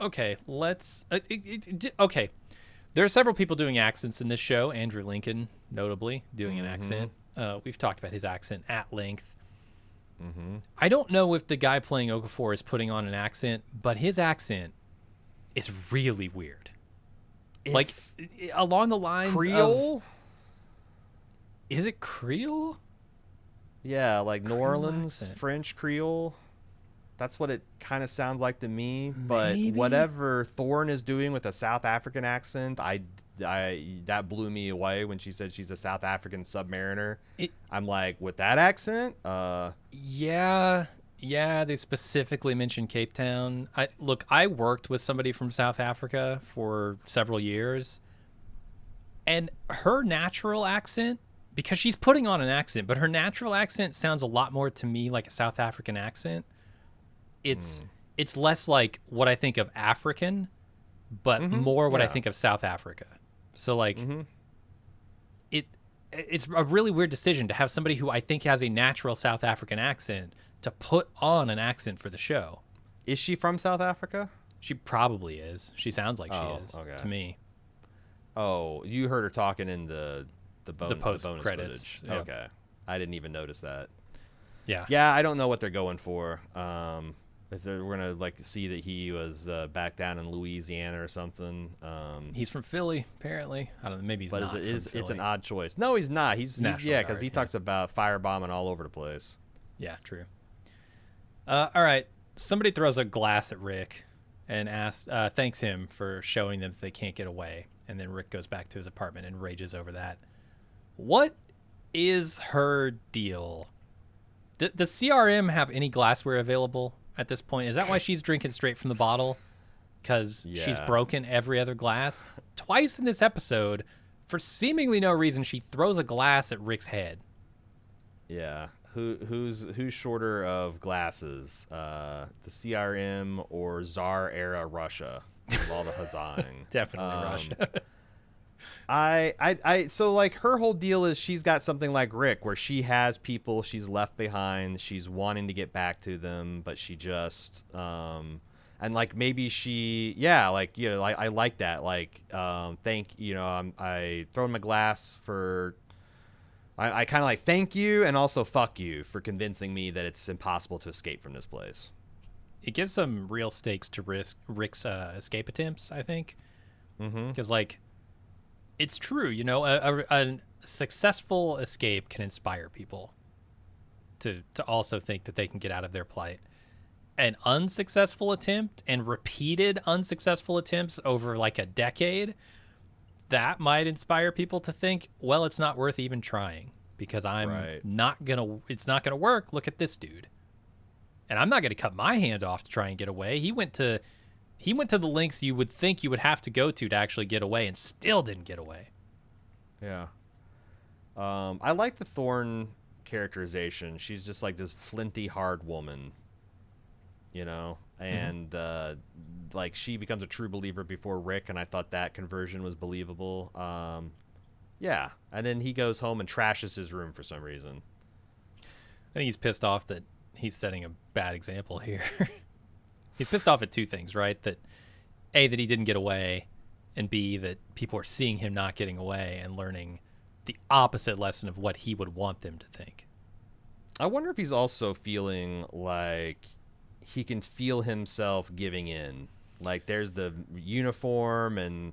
Okay, let's... okay. There are several people doing accents in this show. Andrew Lincoln, notably, doing an accent. We've talked about his accent at length. I don't know if the guy playing Okafor is putting on an accent, but his accent is really weird. It's along the lines Creole? of... Is it Creole? Yeah, like New Creole Orleans, accent. French Creole. That's what it kind of sounds like to me. But Maybe? whatever Thorne is doing with a South African accent, I that blew me away when she said she's a South African submariner. I'm like, with that accent? Yeah, they specifically mentioned Cape Town. I worked with somebody from South Africa for several years, and her natural accent, because she's putting on an accent, but her natural accent sounds a lot more to me like a South African accent. It's less like what I think of African, but more what I think of South Africa. So like it's a really weird decision to have somebody who I think has a natural South African accent to put on an accent for the show. Is she from South Africa? She probably is. She sounds like she is okay. to me. Oh, you heard her talking in the post bonus credits. footage. Yeah. Okay, I didn't even notice that. Yeah. Yeah, I don't know what they're going for. If we're gonna like see that he was back down in Louisiana or something. He's from Philly, apparently. I don't know. Maybe he's but not. it's an odd choice. No, he's not. He's National yeah, because Guard, he talks about firebombing all over the place. Yeah, true. All right. Somebody throws a glass at Rick and thanks him for showing them that they can't get away. And then Rick goes back to his apartment and rages over that. What is her deal? Does CRM have any glassware available at this point? Is that why she's drinking straight from the bottle? Because she's broken every other glass? Twice in this episode, for seemingly no reason, she throws a glass at Rick's head. Yeah. Who's shorter of glasses? The CRM or Tsar era Russia of all the huzzahing? Definitely Russia. So like her whole deal is she's got something like Rick where she has people she's left behind, she's wanting to get back to them, but she just and like maybe she like I like that, like I throw him a glass for I kind of like thank you and also fuck you for convincing me that it's impossible to escape from this place. It gives some real stakes to Rick's escape attempts, I think, because like it's true, a successful escape can inspire people to also think that they can get out of their plight. An unsuccessful attempt and repeated unsuccessful attempts over like a decade, that might inspire people to think, well, it's not worth even trying because it's not gonna work. Look at this dude. And I'm not gonna cut my hand off to try and get away. He went to the lengths you would think you would have to go to actually get away and still didn't get away. Yeah. I like the Thorne characterization. She's just like this flinty, hard woman, and like she becomes a true believer before Rick, and I thought that conversion was believable. Yeah. And then he goes home and trashes his room for some reason. I think he's pissed off that he's setting a bad example here. He's pissed off at two things, right? That A, that he didn't get away, and B, that people are seeing him not getting away and learning the opposite lesson of what he would want them to think. I wonder if he's also feeling like he can feel himself giving in. Like there's the uniform and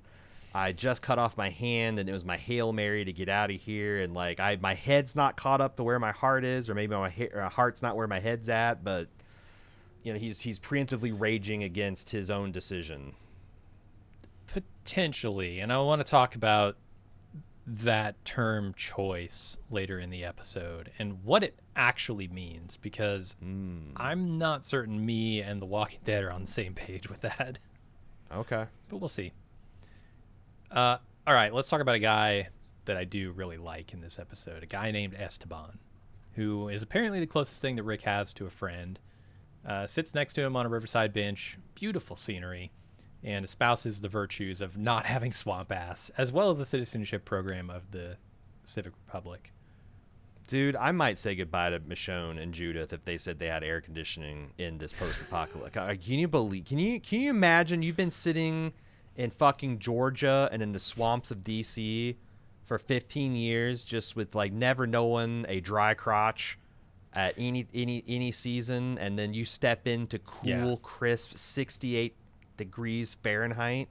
I just cut off my hand and it was my Hail Mary to get out of here. And like my head's not caught up to where my heart is, or maybe my heart's not where my head's at, but he's preemptively raging against his own decision. Potentially. And I want to talk about that term choice later in the episode and what it actually means, because I'm not certain me and The Walking Dead are on the same page with that. Okay. But we'll see. All right, let's talk about a guy that I do really like in this episode, a guy named Esteban, who is apparently the closest thing that Rick has to a friend. Sits next to him on a riverside bench, beautiful scenery, and espouses the virtues of not having swamp ass, as well as the citizenship program of the Civic Republic. Dude, I might say goodbye to Michonne and Judith if they said they had air conditioning in this post-apocalypse. Can you believe? Can you imagine? You've been sitting in fucking Georgia and in the swamps of DC for 15 years, just with like never knowing a dry crotch at any season, and then you step into cool, crisp 68 degrees Fahrenheit.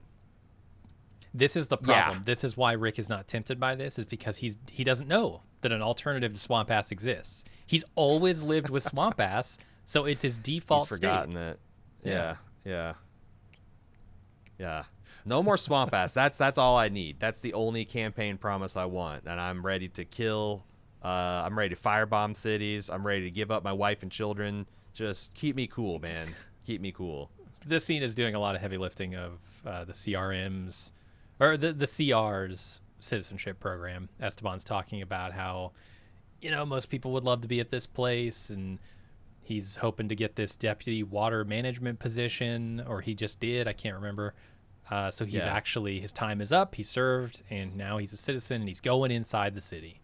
This is the problem. Yeah. This is why Rick is not tempted by this, is because he doesn't know that an alternative to swamp ass exists. He's always lived with swamp ass, so it's his default He's forgotten state. it. Yeah. No more swamp ass. That's all I need. That's the only campaign promise I want, and I'm ready to kill. I'm ready to firebomb cities. I'm ready to give up my wife and children. Just keep me cool, man. Keep me cool. This scene is doing a lot of heavy lifting of the CRM's, or the CR's citizenship program. Esteban's talking about how, most people would love to be at this place, and he's hoping to get this deputy water management position, or he just did. I can't remember. So he's actually, his time is up. He served, and now he's a citizen, and he's going inside the city.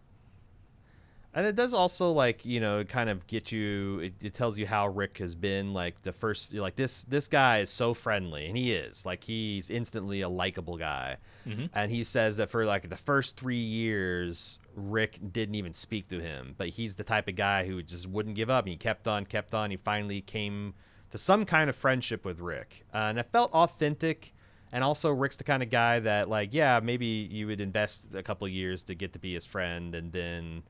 And it does also, like, kind of get you, it tells you how Rick has been, like, the first, like, this guy is so friendly, and he is. Like, he's instantly a likable guy. Mm-hmm. And he says that for, like, the first 3 years, Rick didn't even speak to him. But he's the type of guy who just wouldn't give up. And he kept on. He finally came to some kind of friendship with Rick. And it felt authentic. And also, Rick's the kind of guy that, like, yeah, maybe you would invest a couple of years to get to be his friend, and then...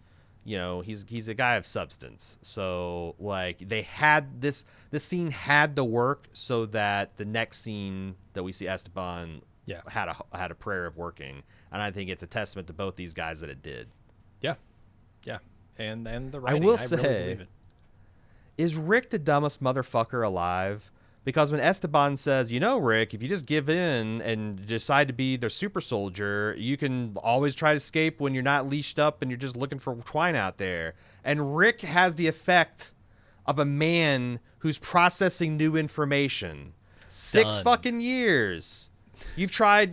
he's a guy of substance. So, like, they had this scene had to work so that the next scene that we see Esteban had a prayer of working. And I think it's a testament to both these guys that it did. Yeah. And the writing, I will really say, believe it. Is Rick the dumbest motherfucker alive? Because when Esteban says, Rick, if you just give in and decide to be the super soldier, you can always try to escape when you're not leashed up and you're just looking for twine out there. And Rick has the effect of a man who's processing new information. 6 fucking years. You've tried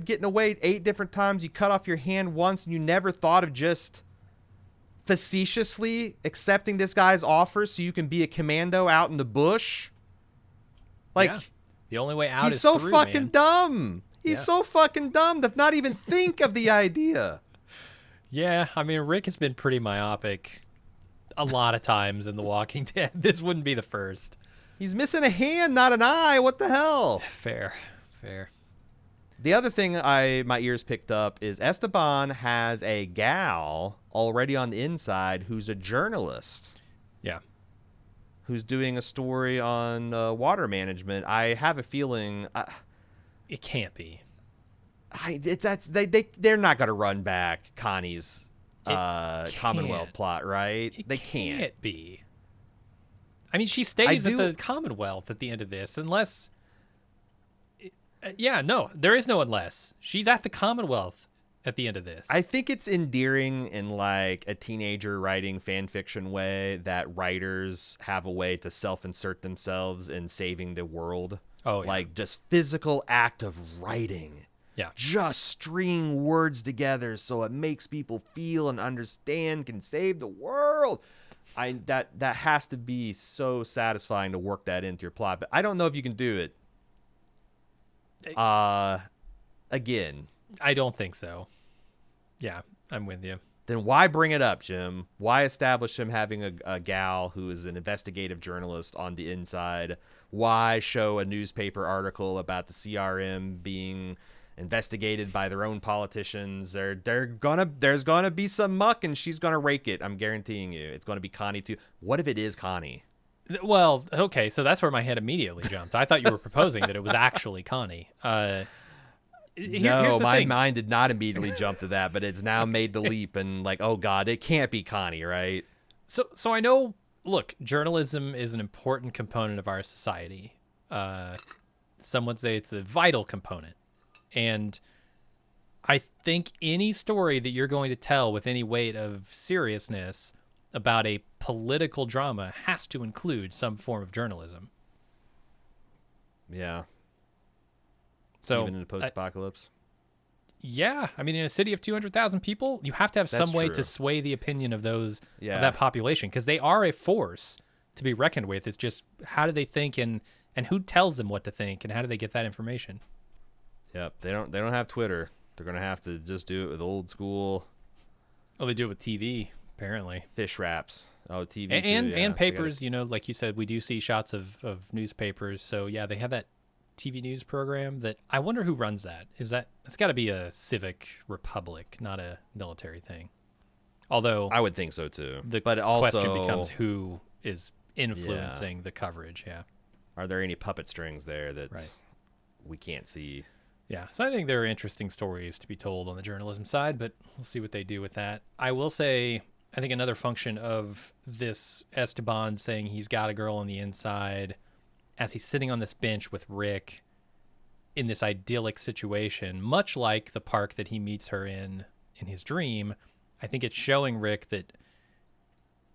getting away 8 different times. You cut off your hand once, and you never thought of just facetiously accepting this guy's offer so you can be a commando out in the bush. Like, the only way out is so through, fucking man. dumb. He's so fucking dumb to not even think of the idea. Yeah, I mean, Rick has been pretty myopic a lot of times in The Walking Dead. This wouldn't be the first. He's missing a hand, not an eye. What the hell? Fair. The other thing my ears picked up is Esteban has a gal already on the inside who's a journalist. Yeah. Who's doing a story on water management. I have a feeling... it can't be. They're not going to run back Connie's Commonwealth plot, right? They can't be. I mean, she stays at the Commonwealth at the end of this, unless... no, there is no unless. She's at the Commonwealth at the end of this. I think it's endearing in, like, a teenager writing fan fiction way that writers have a way to self-insert themselves in saving the world. Oh, yeah. Like, just physical act of writing. Yeah. Just string words together so it makes people feel and understand, can save the world. That has to be so satisfying to work that into your plot. But I don't know if you can do it. Again. I don't think so. Yeah, I'm with you. Then why bring it up, Jim? Why establish him having a gal who is an investigative journalist on the inside? Why show a newspaper article about the CRM being investigated by their own politicians? There's gonna be some muck, and she's gonna rake it. I'm guaranteeing you. It's gonna be Connie too. What if it is Connie? Well, okay, so that's where my head immediately jumped. I thought you were proposing that it was actually Connie. No, my mind did not immediately jump to that, but it's now made the leap and like, oh God, it can't be Connie, right? So I know, look, journalism is an important component of our society. Some would say it's a vital component. And I think any story that you're going to tell with any weight of seriousness about a political drama has to include some form of journalism. Yeah. So even in a post-apocalypse. Yeah, I mean, in a city of 200,000 people, you have to have some way to sway the opinion of those of that population, because they are a force to be reckoned with. It's just how do they think, and who tells them what to think, and how do they get that information? Yep, they don't have Twitter. They're gonna have to just do it with old school. Oh, they do it with TV apparently. Fish wraps. Oh, TV and papers. You know, like you said, we do see shots of newspapers. So yeah, they have that TV news program that I wonder who runs that. It's got to be a civic republic, not a military thing. Although I would think so too. But also question becomes who is influencing the coverage. Yeah. Are there any puppet strings there that we can't see? Yeah. So I think there are interesting stories to be told on the journalism side, but we'll see what they do with that. I will say, I think another function of this Esteban saying he's got a girl on the inside, as he's sitting on this bench with Rick in this idyllic situation, much like the park that he meets her in his dream, I think it's showing Rick that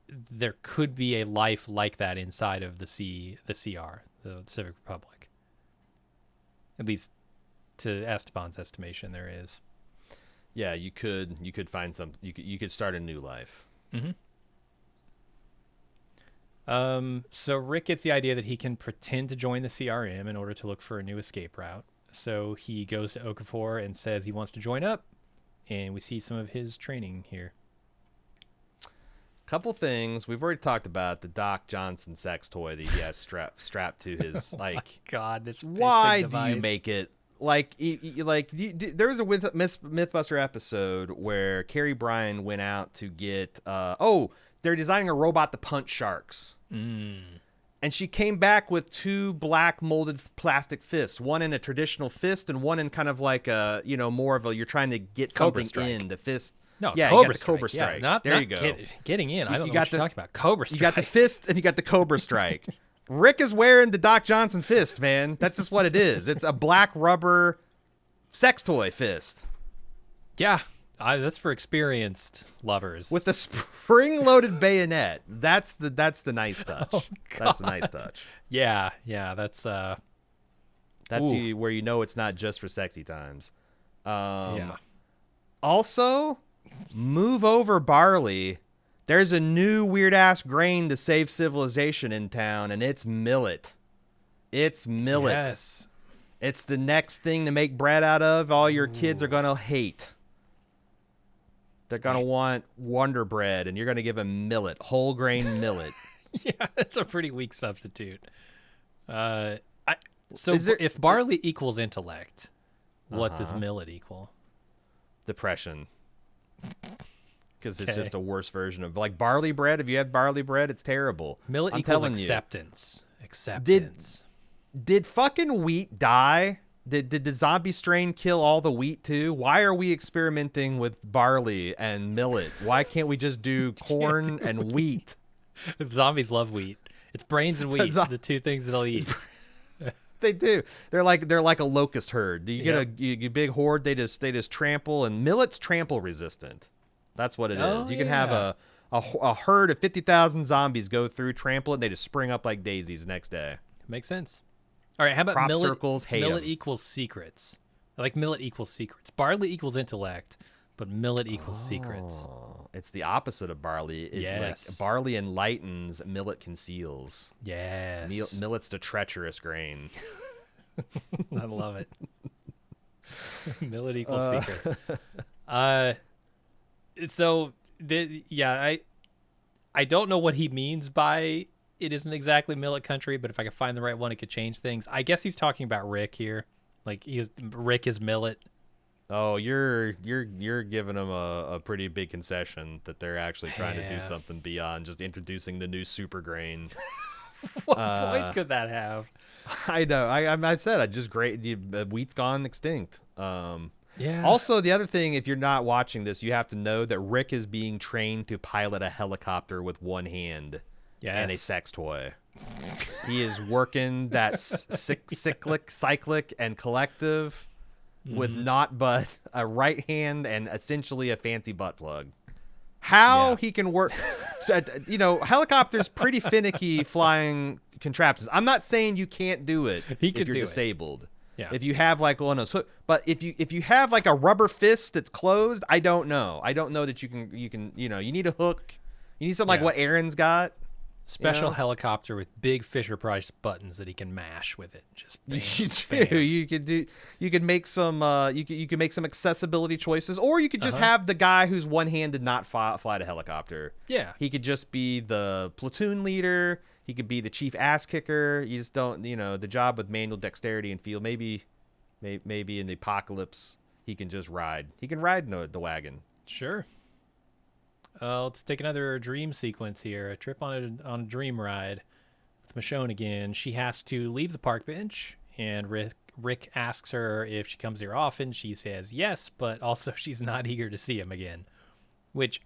there could be a life like that inside of the CR, the Civic Republic. At least to Esteban's estimation, there is. Yeah, you could find some. You could start a new life. Mm-hmm. So Rick gets the idea that he can pretend to join the CRM in order to look for a new escape route. So he goes to Okafor and says he wants to join up, and we see some of his training here. Couple things we've already talked about: the Doc Johnson sex toy that he has strapped to his My God, this why device. Do you make it there was a Mythbuster episode where Carrie Bryan went out to get they're designing a robot to punch sharks. And she came back with two black molded plastic fists, one in a traditional fist and one in kind of like a, more of a, you're trying to get Cobra something Strike. in the fist. No, yeah, Cobra you got the Cobra Strike. Strike. Yeah, there you go. Getting in. I don't know what you're talking about. Cobra Strike. You got the fist and you got the Cobra Strike. Rick is wearing the Doc Johnson fist, man. That's just what it is. It's a black rubber sex toy fist. Yeah. That's for experienced lovers. With the spring-loaded bayonet. That's the nice touch. Oh, that's the nice touch. Yeah, that's where you know it's not just for sexy times. Yeah. Also, move over barley. There's a new weird-ass grain to save civilization in town, and it's millet. It's millet. Yes. It's the next thing to make bread out of. All your kids are going to hate. They're going to want Wonder Bread, and you're going to give them millet, whole grain millet. Yeah, it's a pretty weak substitute. If barley equals intellect, what does millet equal? Depression. Because it's just a worse version of, like, barley bread. If you have barley bread, it's terrible. Millet equals acceptance. Did fucking wheat die? Did the zombie strain kill all the wheat too? Why are we experimenting with barley and millet? Why can't we just do corn and wheat? Zombies love wheat. It's brains and wheat, the two things that they'll eat. They do. They're like a locust herd. You get a big horde. They just trample, and millet's trample resistant. That's what it is. You can have a herd of 50,000 zombies go through, trample it, and they just spring up like daisies the next day. Makes sense. All right, how about crop millet? Circles hate millet 'em. Equals secrets. I like millet equals secrets. Barley equals intellect, but millet equals secrets. It's the opposite of barley. Yes. Barley enlightens, millet conceals. Yes. Millet's the treacherous grain. I love it. Millet equals secrets. I don't know what he means by it isn't exactly millet country, but if I could find the right one, it could change things. I guess he's talking about Rick here. Like Rick is millet. Oh, you're giving them a pretty big concession that they're actually trying to do something beyond just introducing the new super grain. What point could that have? I know. I said wheat's gone extinct. Yeah. Also, the other thing, if you're not watching this, you have to know that Rick is being trained to pilot a helicopter with one hand. Yes. And a sex toy. He is working that cyclic, and collective with not but a right hand and essentially a fancy butt plug. How he can work, helicopters pretty finicky flying contraptions. I'm not saying you can't do it if you're disabled. Yeah. If you have like one of those, but if you have like a rubber fist that's closed, I don't know. I don't know that you can you need a hook. You need something like what Aaron's got. Special helicopter with big Fisher Price buttons that he can mash with it. Just you could make some you could make some accessibility choices, or you could just have the guy who's one-handed not fly the helicopter. Yeah. He could just be the platoon leader. He could be the chief ass kicker. You just don't, the job with manual dexterity and feel. Maybe in the apocalypse he can just ride. He can ride the wagon. Sure. Let's take another dream sequence here. A trip on a dream ride with Michonne again. She has to leave the park bench, and Rick asks her if she comes here often. She says yes, but also she's not eager to see him again, which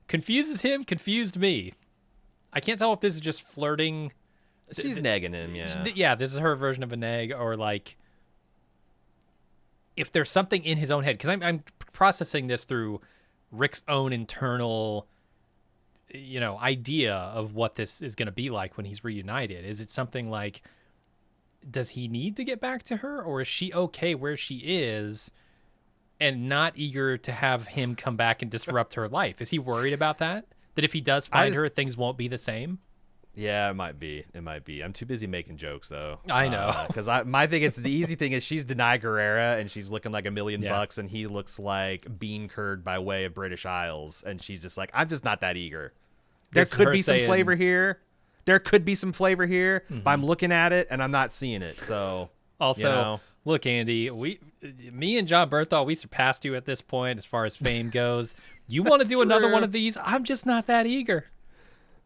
confuses him, confused me. I can't tell if this is just flirting. She's negging him, yeah. Yeah, this is her version of a neg, or like if there's something in his own head, because I'm processing this through Rick's own internal, idea of what this is going to be like when he's reunited. Is it something like, does he need to get back to her, or is she okay where she is and not eager to have him come back and disrupt her life? Is he worried about that? That if he does find her, things won't be the same? Yeah, it might be. I'm too busy making jokes, though. I know. Because my thing, it's the easy thing is she's Denai Guerrera, and she's looking like $1 million bucks, and he looks like bean curd by way of British Isles, and she's just like, I'm just not that eager. There could be some flavor here. But I'm looking at it, and I'm not seeing it. So also, look, Andy, me and John Berthold, we surpassed you at this point as far as fame goes. You want to do another one of these? I'm just not that eager.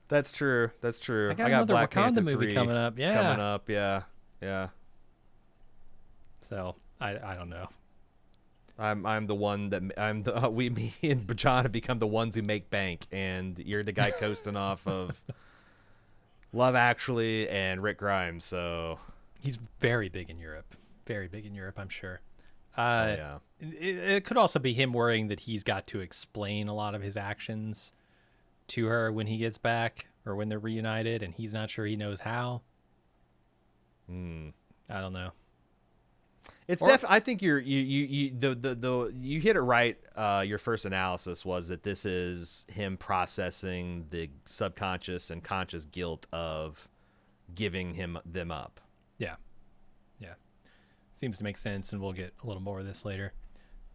That's true. I got another Black Wakanda Panther movie 3 coming up. Yeah. Yeah. So I don't know. I'm the one that me and John have become the ones who make bank, and you're the guy coasting off of Love Actually and Rick Grimes. So he's very big in Europe. I'm sure. Yeah. It could also be him worrying that he's got to explain a lot of his actions to her when he gets back or when they're reunited, and he's not sure he knows how. I don't know. It's definitely. I think you hit it right. Your first analysis was that this is him processing the subconscious and conscious guilt of giving them up. Yeah. Seems to make sense, and we'll get a little more of this later.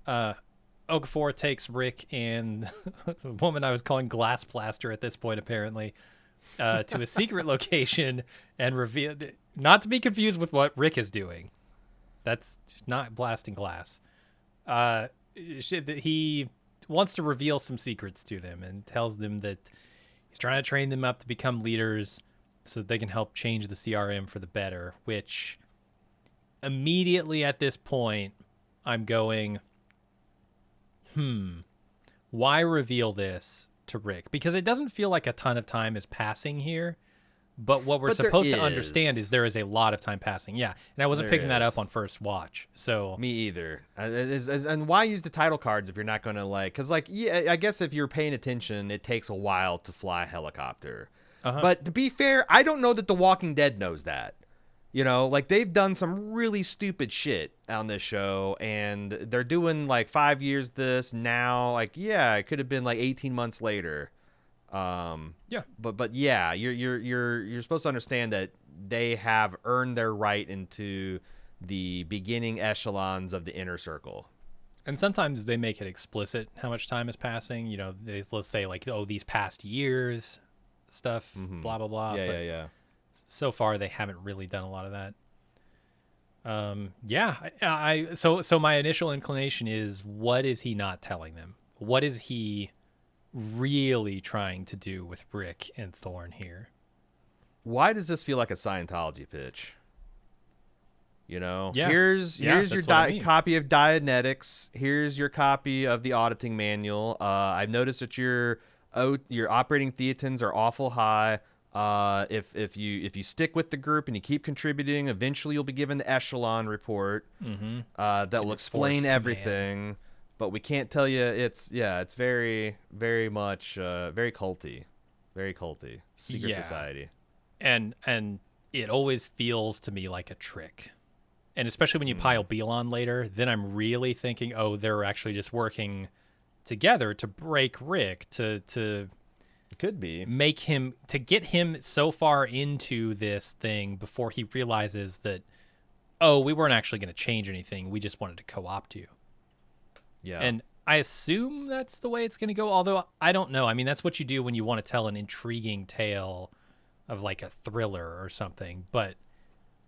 Okafor takes Rick and the woman I was calling Glass Plaster at this point, apparently, to a secret location and reveal, not to be confused with what Rick is doing. That's not blasting glass. He wants to reveal some secrets to them and tells them that he's trying to train them up to become leaders so that they can help change the CRM for the better, which immediately at this point I'm going, why reveal this to Rick? Because it doesn't feel like a ton of time is passing here. But what we're supposed to understand is there is a lot of time passing. Yeah, and I wasn't picking that up on first watch. So me either. And why use the title cards if you're not going to because I guess if you're paying attention, it takes a while to fly a helicopter. But to be fair, I don't know that The Walking Dead knows that. They've done some really stupid shit on this show, and they're doing 5 years this now. It could have been 18 months later. But yeah, you're supposed to understand that they have earned their right into the beginning echelons of the inner circle. And sometimes they make it explicit how much time is passing. Let's say these past years stuff, blah blah blah. Yeah. So far, they haven't really done a lot of that. So my initial inclination is, what is he not telling them? What is he really trying to do with Rick and Thorne here? Why does this feel like a Scientology pitch? Yeah. Here's your copy of Dianetics. Here's your copy of the auditing manual. I've noticed that your operating theatins are awful high. If you stick with the group and you keep contributing, eventually you'll be given the echelon report. That will explain everything. But we can't tell you. It's very, very much very culty, secret society, and it always feels to me like a trick, And especially when you pile Beal on later, then I'm really thinking, oh, they're actually just working together to break Rick, to Could be. make him, to get him so far into this thing before he realizes that, oh, we weren't actually going to change anything. We just wanted to co-opt you. Yeah. And I assume that's the way it's going to go, although I don't know. I mean, that's what you do when you want to tell an intriguing tale of like a thriller or something. But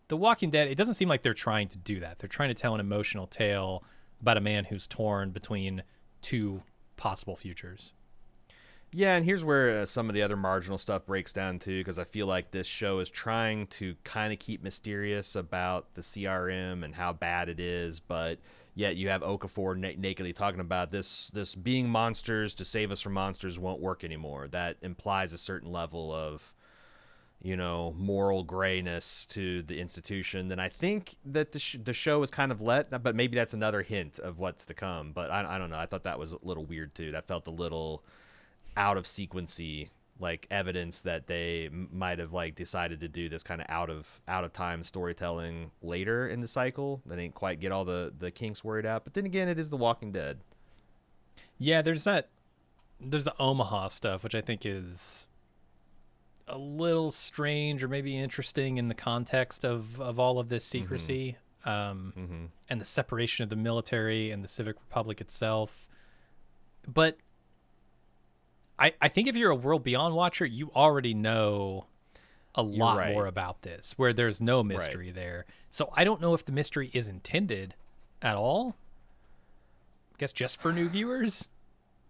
The Walking Dead, it doesn't seem like they're trying to do that. They're trying to tell an emotional tale about a man who's torn between two possible futures. Yeah, and here's where some of the other marginal stuff breaks down too, because I feel like this show is trying to kind of keep mysterious about the CRM and how bad it is, but yet you have Okafor nakedly talking about this being monsters to save us from monsters won't work anymore. That implies a certain level of, moral grayness to the institution. Then I think that the show is kind of but maybe that's another hint of what's to come. But I don't know. I thought that was a little weird too. That felt a little out of sequency, like evidence that they might have like decided to do this kind of out of time storytelling later in the cycle. They didn't quite get all the kinks worried out. But then again, it is The Walking Dead. Yeah, there's the Omaha stuff, which I think is a little strange or maybe interesting in the context of all of this secrecy, and the separation of the military and the Civic Republic itself. But I think if you're a World Beyond watcher, you already know a lot more about this, where there's no mystery there. So I don't know if the mystery is intended at all. I guess just for new viewers.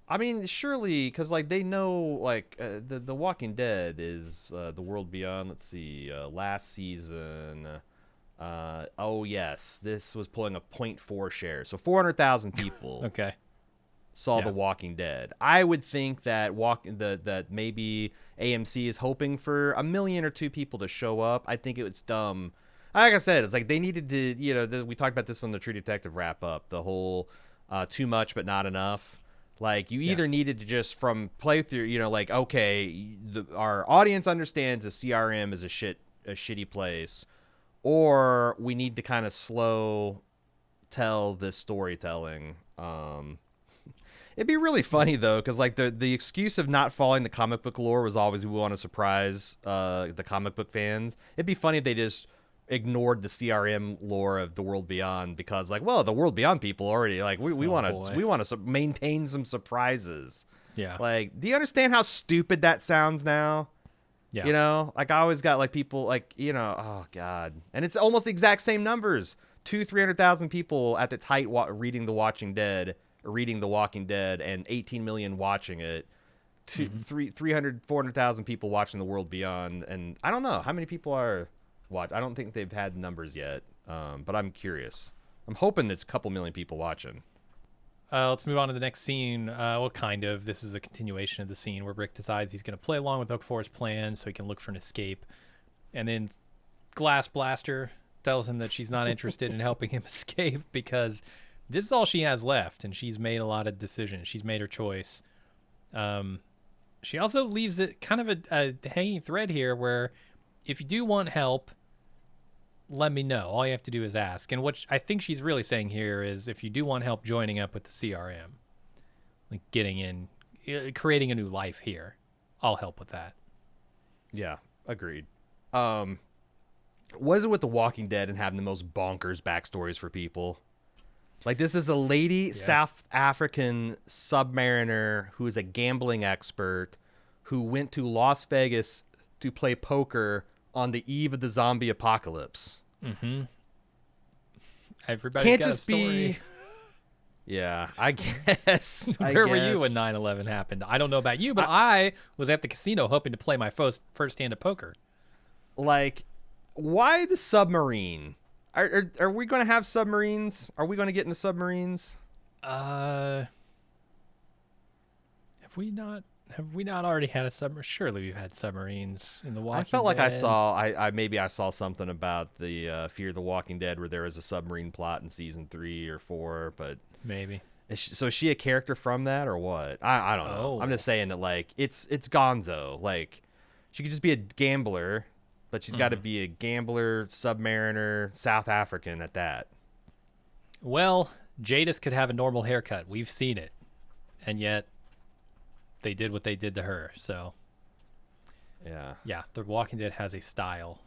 I mean, surely, because like they know, like the Walking Dead is the World Beyond. Let's see, last season. Oh yes, this was pulling a 0.4 share, so 400,000 people. Okay. Saw The Walking Dead. I would think that that maybe AMC is hoping for 1 million or 2 people to show up. I think it's dumb. Like I said, it's like they needed to, we talked about this on the True Detective wrap up, the whole too much but not enough. Like you either needed to just from playthrough, like, okay, our audience understands the CRM is a shitty place, or we need to kind of slow tell this storytelling. It'd be really funny though, because like the excuse of not following the comic book lore was always we want to surprise the comic book fans. It'd be funny if they just ignored the CRM lore of the World Beyond because, like, well, the World Beyond people already like we want to maintain some surprises. Yeah. Like, do you understand how stupid that sounds now? Yeah. Like I always got like people like oh god, and it's almost the exact same numbers. 300,000 people at its height reading The Walking Dead, and 18 million watching it. 400,000 people watching The World Beyond, and I don't know how many people are watch. I don't think they've had numbers yet, but I'm curious. I'm hoping it's a couple million people watching. Let's move on to the next scene. Well, kind of. This is a continuation of the scene where Rick decides he's going to play along with Okafor's plan so he can look for an escape. And then Glass Blaster tells him that she's not interested in helping him escape because this is all she has left, and she's made a lot of decisions. She's made her choice. She also leaves it kind of a hanging thread here where if you do want help, let me know. All you have to do is ask. And what I think she's really saying here is if you do want help joining up with the CRM, like getting in, creating a new life here, I'll help with that. Yeah, agreed. What is it with The Walking Dead and having the most bonkers backstories for people? Like, this is a lady South African submariner who is a gambling expert who went to Las Vegas to play poker on the eve of the zombie apocalypse. Mm-hmm. Everybody can't got just a story. Be. Yeah, I guess. Where were you when 9/11 happened? I don't know about you, but I was at the casino hoping to play my first hand of poker. Like, why the submarine? Are we going to have submarines? Are we going to get into submarines? Have we not already had a submarine? Surely we've had submarines in The Walking Dead. I felt like I saw something about the Fear the Walking Dead where there was a submarine plot in season 3 or 4, but maybe. So is she a character from that or what? I don't know. I'm just saying that like it's Gonzo. Like, she could just be a gambler but she's got to be a gambler, submariner, South African at that. Well, Jadis could have a normal haircut. We've seen it. And yet they did what they did to her. So yeah, The Walking Dead has a style.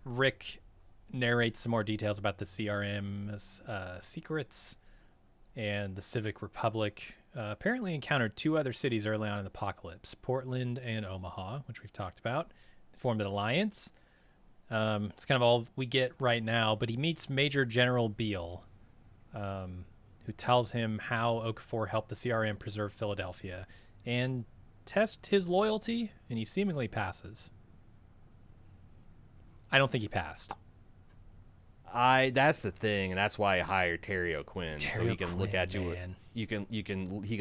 Rick narrates some more details about the CRM's secrets, and the Civic Republic apparently encountered 2 other cities early on in the apocalypse, Portland and Omaha, which we've talked about. They formed an alliance. It's kind of all we get right now, but he meets Major General Beale, who tells him how Okafor helped the CRM preserve Philadelphia and test his loyalty, and he seemingly passes. I don't think he passed. That's the thing, and that's why I hired Terry O'Quinn, so he can look at you. Man. He can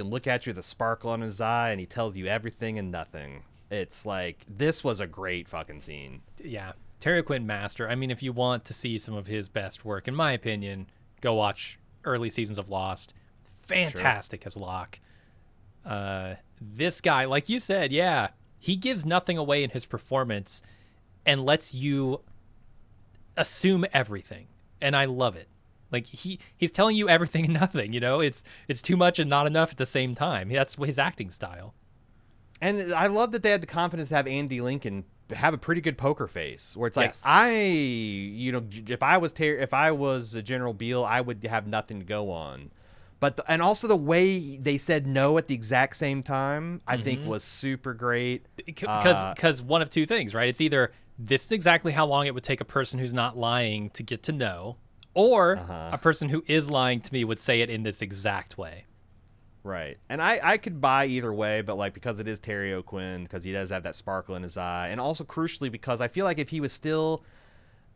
look at you with a sparkle in his eye, and he tells you everything and nothing. It's like, this was a great fucking scene. Yeah, Terry O'Quinn, master. I mean, if you want to see some of his best work, in my opinion, go watch early seasons of Lost. Fantastic as Locke. This guy, like you said, yeah, he gives nothing away in his performance and lets you assume everything, and I love it. Like, he's telling you everything and nothing, you know? It's too much and not enough at the same time. That's his acting style. And I love that they had the confidence to have Andy Lincoln have a pretty good poker face, where it's like, yes. if I was General Beale, I would have nothing to go on. But and also the way they said no at the exact same time, I think was super great. Because one of two things, right? It's either this is exactly how long it would take a person who's not lying to get to know, or a person who is lying to me would say it in this exact way. Right. And I could buy either way, but like, because it is Terry O'Quinn, because he does have that sparkle in his eye, and also crucially because I feel like if he was still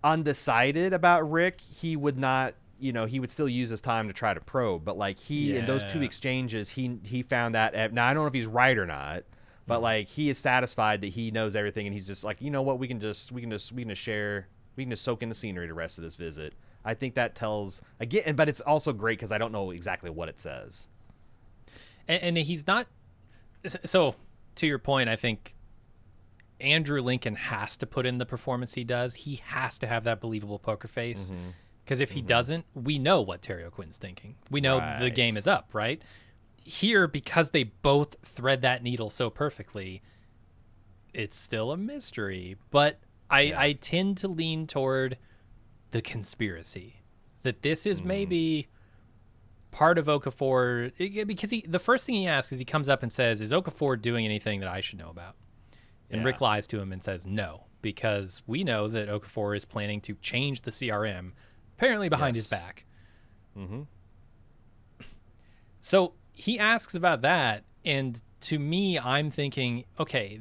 undecided about Rick, he would not, he would still use his time to try to probe. But like, in those 2 exchanges, he found that. Now I don't know if he's right or not, but like, he is satisfied that he knows everything, and he's just like, you know what, we can just share, we can just soak in the scenery the rest of this visit. I think that tells again, but it's also great because I don't know exactly what it says. And he's not. So to your point, I think Andrew Lincoln has to put in the performance he does. He has to have that believable poker face, because if he doesn't, we know what Terry O'Quinn's thinking. We know the game is up, right? Here, because they both thread that needle so perfectly, it's still a mystery. But I tend to lean toward the conspiracy, that this is maybe part of Okafor, because the first thing he asks is, he comes up and says, is Okafor doing anything that I should know about? And Rick lies to him and says no, because we know that Okafor is planning to change the CRM, apparently behind his back. So he asks about that, and to me, I'm thinking, okay,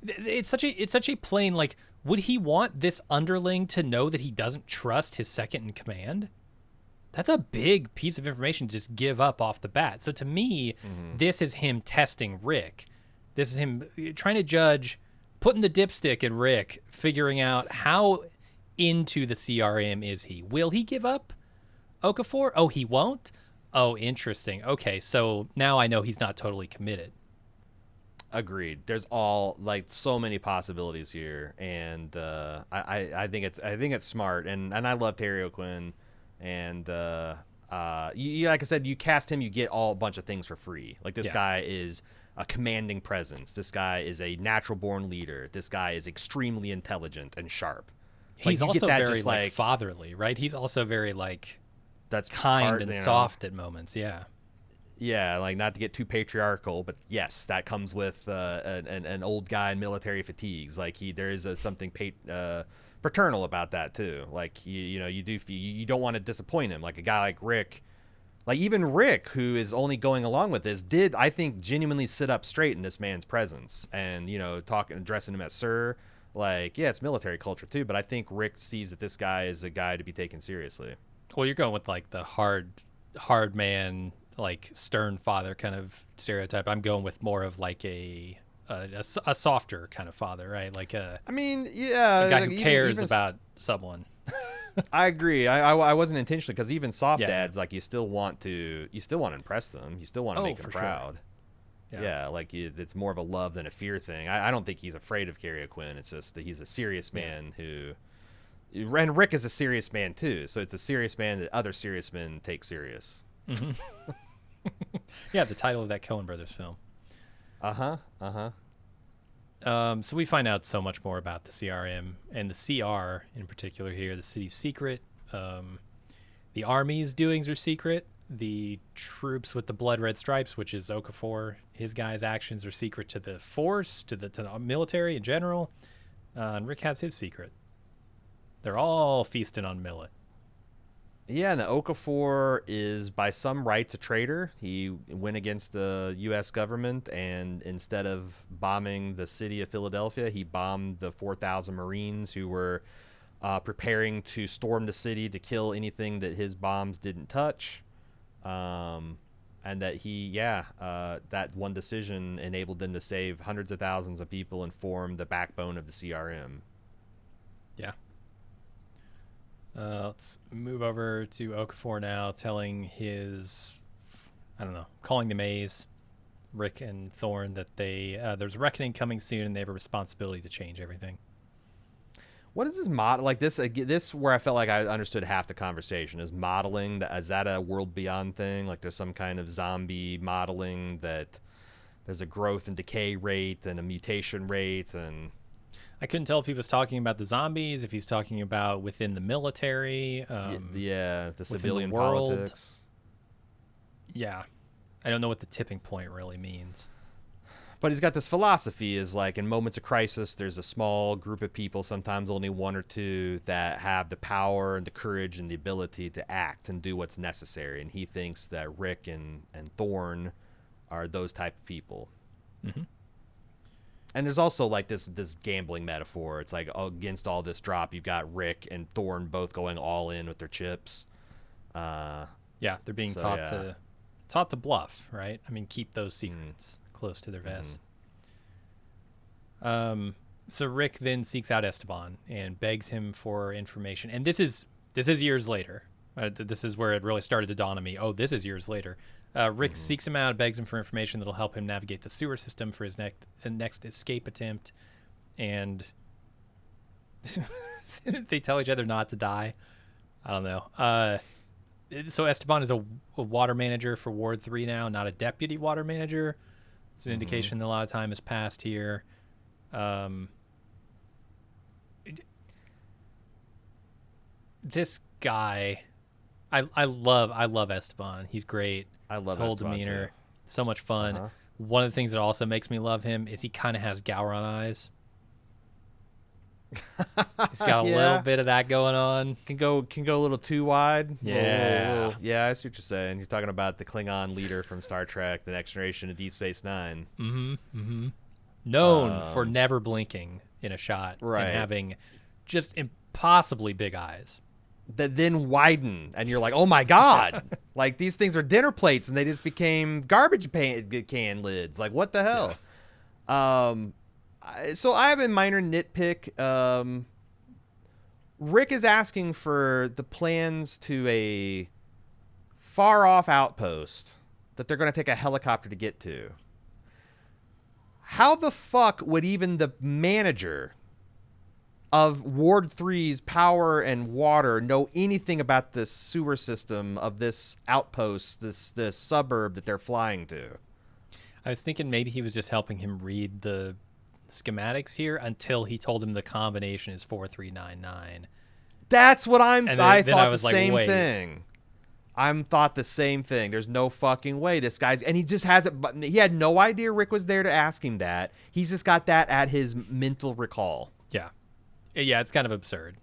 it's such a plain, like, would he want this underling to know that he doesn't trust his second in command? That's a big piece of information to just give up off the bat. So to me, this is him testing Rick. This is him trying to judge, putting the dipstick in Rick, figuring out how into the CRM is he. Will he give up Okafor? Oh, he won't? Oh, interesting. Okay, so now I know he's not totally committed. Agreed. There's so many possibilities here, and I think it's smart, and I love Terry O'Quinn. And like I said, you cast him, you get a bunch of things for free. Like, this guy is a commanding presence. This guy is a natural born leader. This guy is extremely intelligent and sharp. He's also very like fatherly, right? He's also very that's kind and soft at moments. Yeah, like, not to get too patriarchal, but yes, that comes with an old guy in military fatigues. Like, there is something paternal about that too. Like, you don't want to disappoint him. Like, a guy like Rick, like, even Rick, who is only going along with this, did, I think, genuinely sit up straight in this man's presence, and addressing him as sir. Like, yeah, it's military culture too, but I think Rick sees that this guy is a guy to be taken seriously. Well, you're going with like the hard man, like stern father kind of stereotype. I'm going with more of like a softer kind of father, right? Like a guy who cares about someone. I agree. I wasn't intentionally, because even soft dads, like, you still want to impress them. You still want to make them proud. Yeah, like it's more of a love than a fear thing. I don't think he's afraid of Carrie Quinn. It's just that he's a serious man who, and Rick is a serious man too. So it's a serious man that other serious men take serious. Mm-hmm. Yeah, the title of that Coen Brothers film. So we find out so much more about the CRM and the CR in particular here. The city's secret. The army's doings are secret. The troops with the blood red stripes, which is Okafor, his guys' actions are secret to the force, to the military in general. And Rick has his secret. They're all feasting on millet. Yeah, and the Okafor is by some rights a traitor. He went against the U.S. government, and instead of bombing the city of Philadelphia, he bombed the 4,000 Marines who were preparing to storm the city to kill anything that his bombs didn't touch. And that that one decision enabled them to save hundreds of thousands of people and form the backbone of the CRM. Yeah. Let's move over to Okafor now, telling his, calling the Maze, Rick and Thorne, that there's a reckoning coming soon and they have a responsibility to change everything. What is this model like? This where I felt like I understood half the conversation is modeling. Is that a world beyond thing? Like there's some kind of zombie modeling that there's a growth and decay rate and a mutation rate, and I couldn't tell if he was talking about the zombies, if he's talking about within the military, the civilian the world. politics. Yeah, I don't know what the tipping point really means. But he's got this philosophy is like in moments of crisis, there's a small group of people, sometimes only one or two, that have the power and the courage and the ability to act and do what's necessary. And he thinks that Rick and Thorne are those type of people. Mm-hmm. And there's also like this gambling metaphor. It's like against all this drop, you've got Rick and Thorne both going all in with their chips. Yeah, they're being taught to bluff, right? I mean, keep those secrets close to their vest. So Rick then seeks out Esteban and begs him for information. And this is years later. This is where it really started to dawn on me. Oh, this is years later. Rick seeks him out, begs him for information that'll help him navigate the sewer system for his next escape attempt. And they tell each other not to die. I don't know. So Esteban is a water manager for Ward 3 now, not a deputy water manager. It's an indication that a lot of time has passed here. This guy, I love Esteban. He's great. I love his whole Esteban demeanor. too. So much fun. One of the things that also makes me love him is he kind of has Gowron eyes. He's got a little bit of that going on. Can go a little too wide. Yeah. Yeah, I see what you're saying. You're talking about the Klingon leader from Star Trek, The Next Generation, and Deep Space Nine. Known for never blinking in a shot and having just impossibly big eyes. That then widen, and you're like, oh my God. Like, these things are dinner plates, and they just became garbage can lids. Like, what the hell? Yeah. So I have a minor nitpick. Rick is asking for the plans to a far-off outpost that they're going to take a helicopter to get to. How the fuck would even the manager of Ward 3's power and water know anything about the sewer system of this outpost, this suburb that they're flying to? I was thinking maybe he was just helping him read the schematics here until he told him the combination is 4399. That's what I thought the same wait. thing. I thought the same thing. There's no fucking way this guy's, and he just hasn't. He had no idea Rick was there to ask him that. He's just got that at his mental recall. Yeah, it's kind of absurd.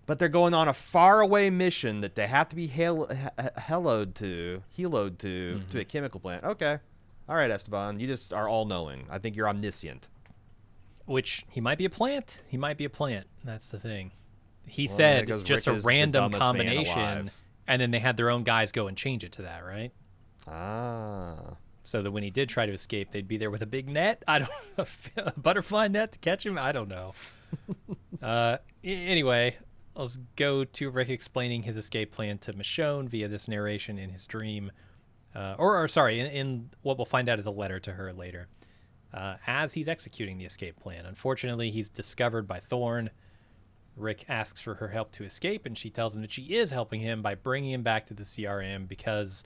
But they're going on a faraway mission that they have to be heloed to a chemical plant. Okay, all right, Esteban, you just are all knowing. I think you're omniscient. Which he might be a plant. That's the thing. He said just a random combination, and then they had their own guys go and change it to that, right? So that when he did try to escape, they'd be there with a big net. I don't know, a butterfly net to catch him. I don't know. Anyway, let's go to Rick explaining his escape plan to Michonne via this narration in his dream. or sorry, in what we'll find out is a letter to her later. As he's executing the escape plan, unfortunately, he's discovered by Thorn. Rick asks for her help to escape, and she tells him that she is helping him by bringing him back to the CRM because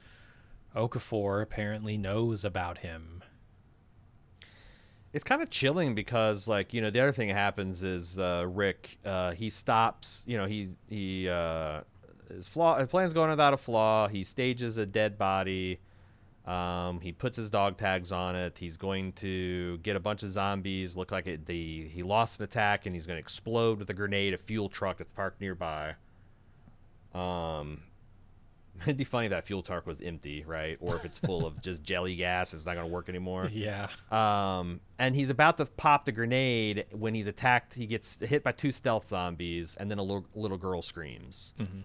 Okafor apparently knows about him. It's kind of chilling because, like, the other thing that happens is Rick, he stops, his plan's going without a flaw. He stages a dead body. He puts his dog tags on it. He's going to get a bunch of zombies. Look like he lost an attack, and he's going to explode with a grenade, a fuel truck that's parked nearby. It'd be funny if that fuel truck was empty, right? Or if it's full of just jelly gas, it's not going to work anymore. Yeah. And he's about to pop the grenade when he's attacked. He gets hit by 2 stealth zombies, and then a little girl screams. Mm-hmm.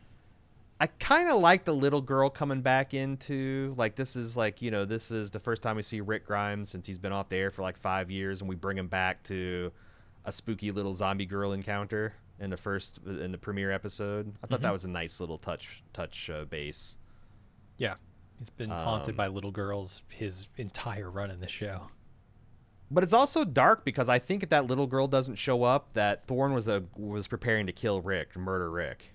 I kind of like the little girl coming back into, like, this is the first time we see Rick Grimes since he's been off the air for like 5 years, and we bring him back to a spooky little zombie girl encounter in the premiere episode. I thought that was a nice little touch base. Yeah, he's been haunted by little girls his entire run in the show. But it's also dark because I think if that little girl doesn't show up, that Thorn was preparing to kill Rick, to murder Rick.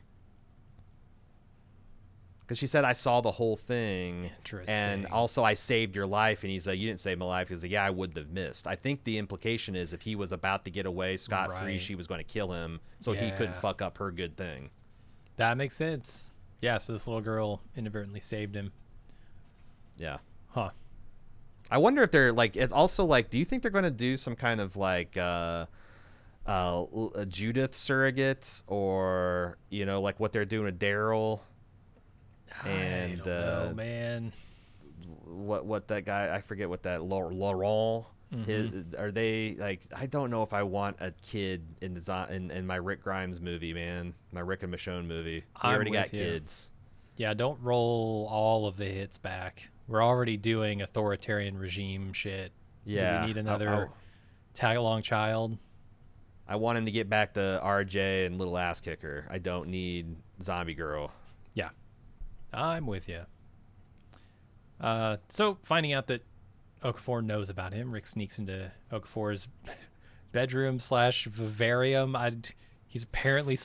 Because she said, I saw the whole thing. Interesting. And also, I saved your life. And he's like, you didn't save my life. He's like, yeah, I wouldn't have missed. I think the implication is if he was about to get away scot-free, Right. she was going to kill him. So he couldn't fuck up her good thing. That makes sense. Yeah, so this little girl inadvertently saved him. Yeah. Huh. I wonder if they're, like, it's also, like, do you think they're going to do some kind of, like, a Judith surrogate? Or, like what they're doing with Daryl? And I don't know, man. What that guy, I forget what that Laurent, are they, like, I don't know if I want a kid in my Rick Grimes movie, man, my Rick and Michonne movie. We already got kids. Yeah, don't roll all of the hits back. We're already doing authoritarian regime shit. Yeah. Do we need another tag-along child? I want him to get back to RJ and Little Ass Kicker. I don't need Zombie Girl. Yeah. I'm with you. So finding out that Okafor knows about him, Rick sneaks into Okafor's bedroom / vivarium. He's apparently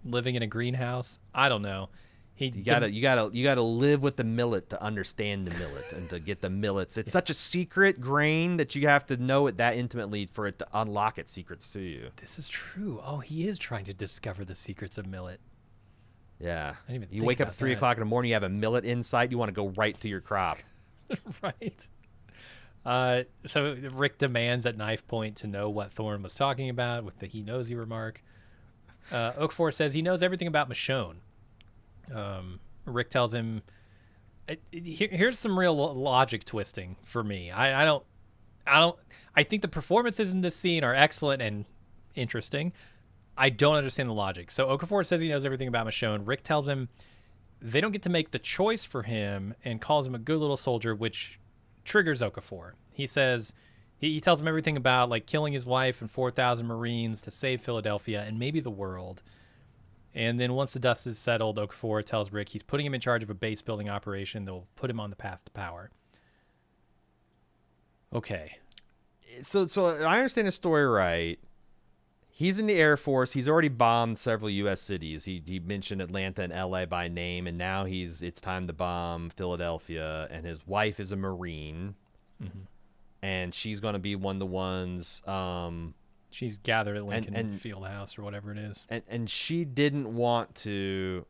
living in a greenhouse. I don't know. You gotta live with the millet to understand the millet and to get the millets. It's such a secret grain that you have to know it that intimately for it to unlock its secrets to you. This is true. Oh, he is trying to discover the secrets of millet. Yeah. You wake up at 3 o'clock in the morning, you have a millet insight, you want to go right to your crop. Right. So Rick demands at knife point to know what Thorne was talking about with the he knows he remark. Okafor says he knows everything about Michonne. Rick tells him, here's some real logic twisting for me. I think the performances in this scene are excellent and interesting. I don't understand the logic. So Okafor says he knows everything about Michonne. Rick tells him they don't get to make the choice for him and calls him a good little soldier, which triggers Okafor. He says he tells him everything about, like, killing his wife and 4,000 Marines to save Philadelphia and maybe the world. And then once the dust is settled, Okafor tells Rick he's putting him in charge of a base building operation that will put him on the path to power. Okay. So I understand the story right. He's in the Air Force. He's already bombed several U.S. cities. He mentioned Atlanta and L.A. by name, and now it's time to bomb Philadelphia. And his wife is a Marine, and she's going to be one of the ones. She's gathered at Lincoln Fieldhouse or whatever it is. And she didn't want to.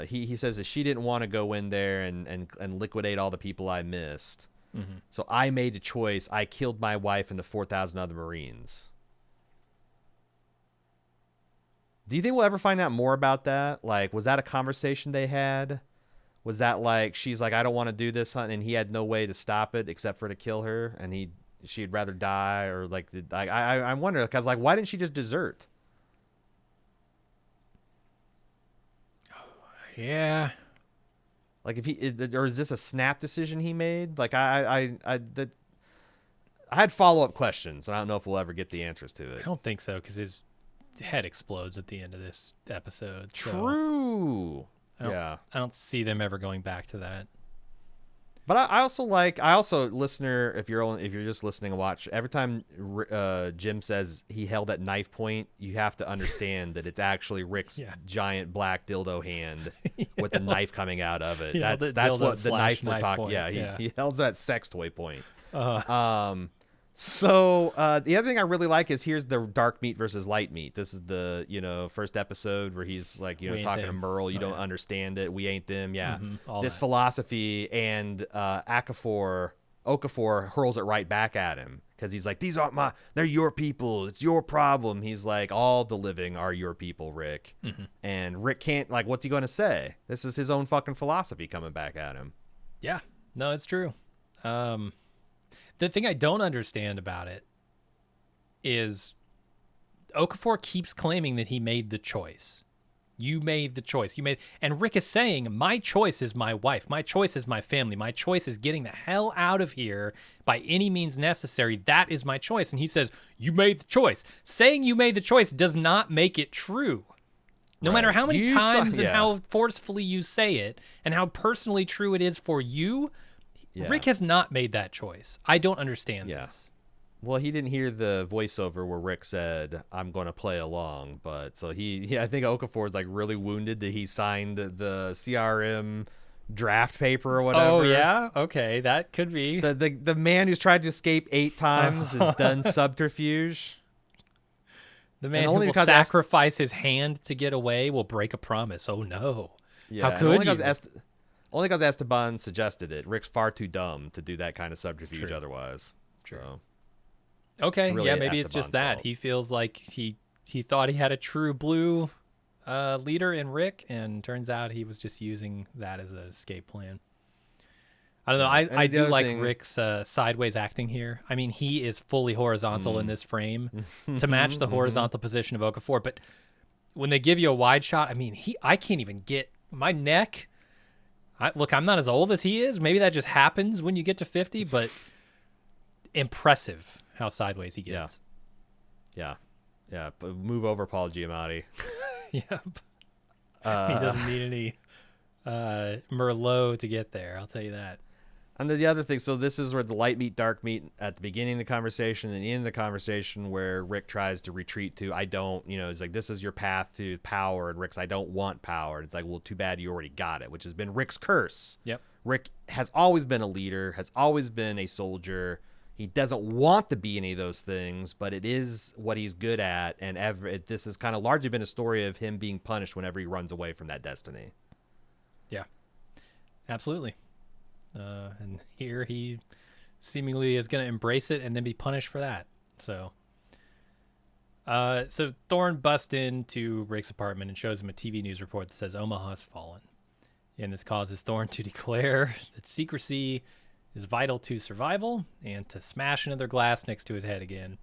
He says that she didn't want to go in there and liquidate all the people I missed. So I made a choice. I killed my wife and the 4,000 other Marines. Do you think we'll ever find out more about that? Like, was that a conversation they had? Was that like, she's like, I don't want to do this, and he had no way to stop it except for to kill her, and she'd rather die, or like, I wonder, because, like, why didn't she just desert? Yeah. Like, or is this a snap decision he made? Like, I had follow-up questions, and I don't know if we'll ever get the answers to it. I don't think so, because his head explodes at the end of this episode. True. I don't see them ever going back to that. But I also listener, if you're just listening and watch, every time Jim says he held at knife point, you have to understand that it's actually Rick's giant black dildo hand with the knife coming out of it. That's what the knife we're talking. Yeah, he held at sex toy point. So the other thing I really like is here's the dark meat versus light meat. This is the first episode where he's like talking to Merle. You don't understand it. We ain't them. Yeah, this philosophy, and Okafor hurls it right back at him because he's like, they're your people. It's your problem. He's like, all the living are your people, Rick. And Rick can't, like, what's he going to say? This is his own fucking philosophy coming back at him. Yeah, no, it's true. The thing I don't understand about it is Okafor keeps claiming that he made the choice. You made the choice. And Rick is saying, my choice is my wife. My choice is my family. My choice is getting the hell out of here by any means necessary. That is my choice. And he says, you made the choice. Saying you made the choice does not make it true. No matter how many times and how forcefully you say it and how personally true it is for you, Rick has not made that choice. I don't understand this. Well, he didn't hear the voiceover where Rick said, I'm going to play along. But so I think Okafor is like really wounded that he signed the CRM draft paper or whatever. Oh, yeah? Okay, that could be. The man who's tried to escape 8 times has done subterfuge. The man who will sacrifice his hand to get away will break a promise. Oh, no. Yeah, how could you? Only because Esteban suggested it. Rick's far too dumb to do that kind of subterfuge otherwise. True. So, okay, really maybe Esteban's it's just that. Fault. He feels like he thought he had a true blue leader in Rick, and turns out he was just using that as an escape plan. I don't know. I do like Rick's sideways acting here. I mean, he is fully horizontal in this frame to match the horizontal position of Okafor. But when they give you a wide shot, I mean, I can't even get my neck. Look, I'm not as old as he is. Maybe that just happens when you get to 50, but impressive how sideways he gets. Yeah. But move over, Paul Giamatti. Yep. He doesn't need any Merlot to get there. I'll tell you that. And the other thing, so this is where the light meat, dark meat at the beginning of the conversation and in the conversation where Rick tries to retreat to, it's like, this is your path to power. And Rick's, I don't want power. And it's like, well, too bad you already got it, which has been Rick's curse. Yep. Rick has always been a leader, has always been a soldier. He doesn't want to be any of those things, but it is what he's good at. And this has kind of largely been a story of him being punished whenever he runs away from that destiny. Yeah, absolutely. And here he seemingly is going to embrace it and then be punished for that. So Thorne busts into Rick's apartment and shows him a TV news report that says Omaha's fallen. And this causes Thorne to declare that secrecy is vital to survival and to smash another glass next to his head again.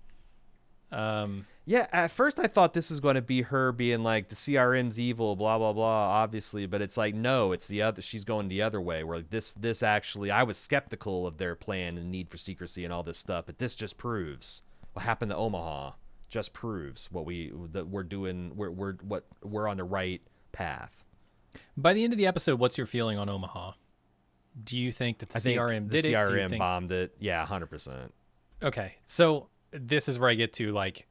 Yeah, at first I thought this was going to be her being like, the CRM's evil, blah, blah, blah, obviously. But it's like, no, it's the other. She's going the other way, where this actually, I was skeptical of their plan and need for secrecy and all this stuff. But this just proves what happened to Omaha. Just proves that we're doing. We're on the right path. By the end of the episode, what's your feeling on Omaha? Do you think that the CRM did it? The CRM bombed it. Yeah, 100%. Okay, so this is where I get to, like,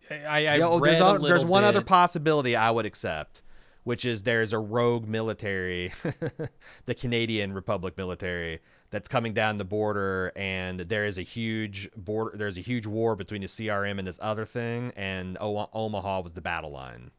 there's one other possibility I would accept, which is there's a rogue military, the Canadian Republic military, that's coming down the border, and there is a huge border. There's a huge war between the CRM and this other thing, and Omaha was the battle line.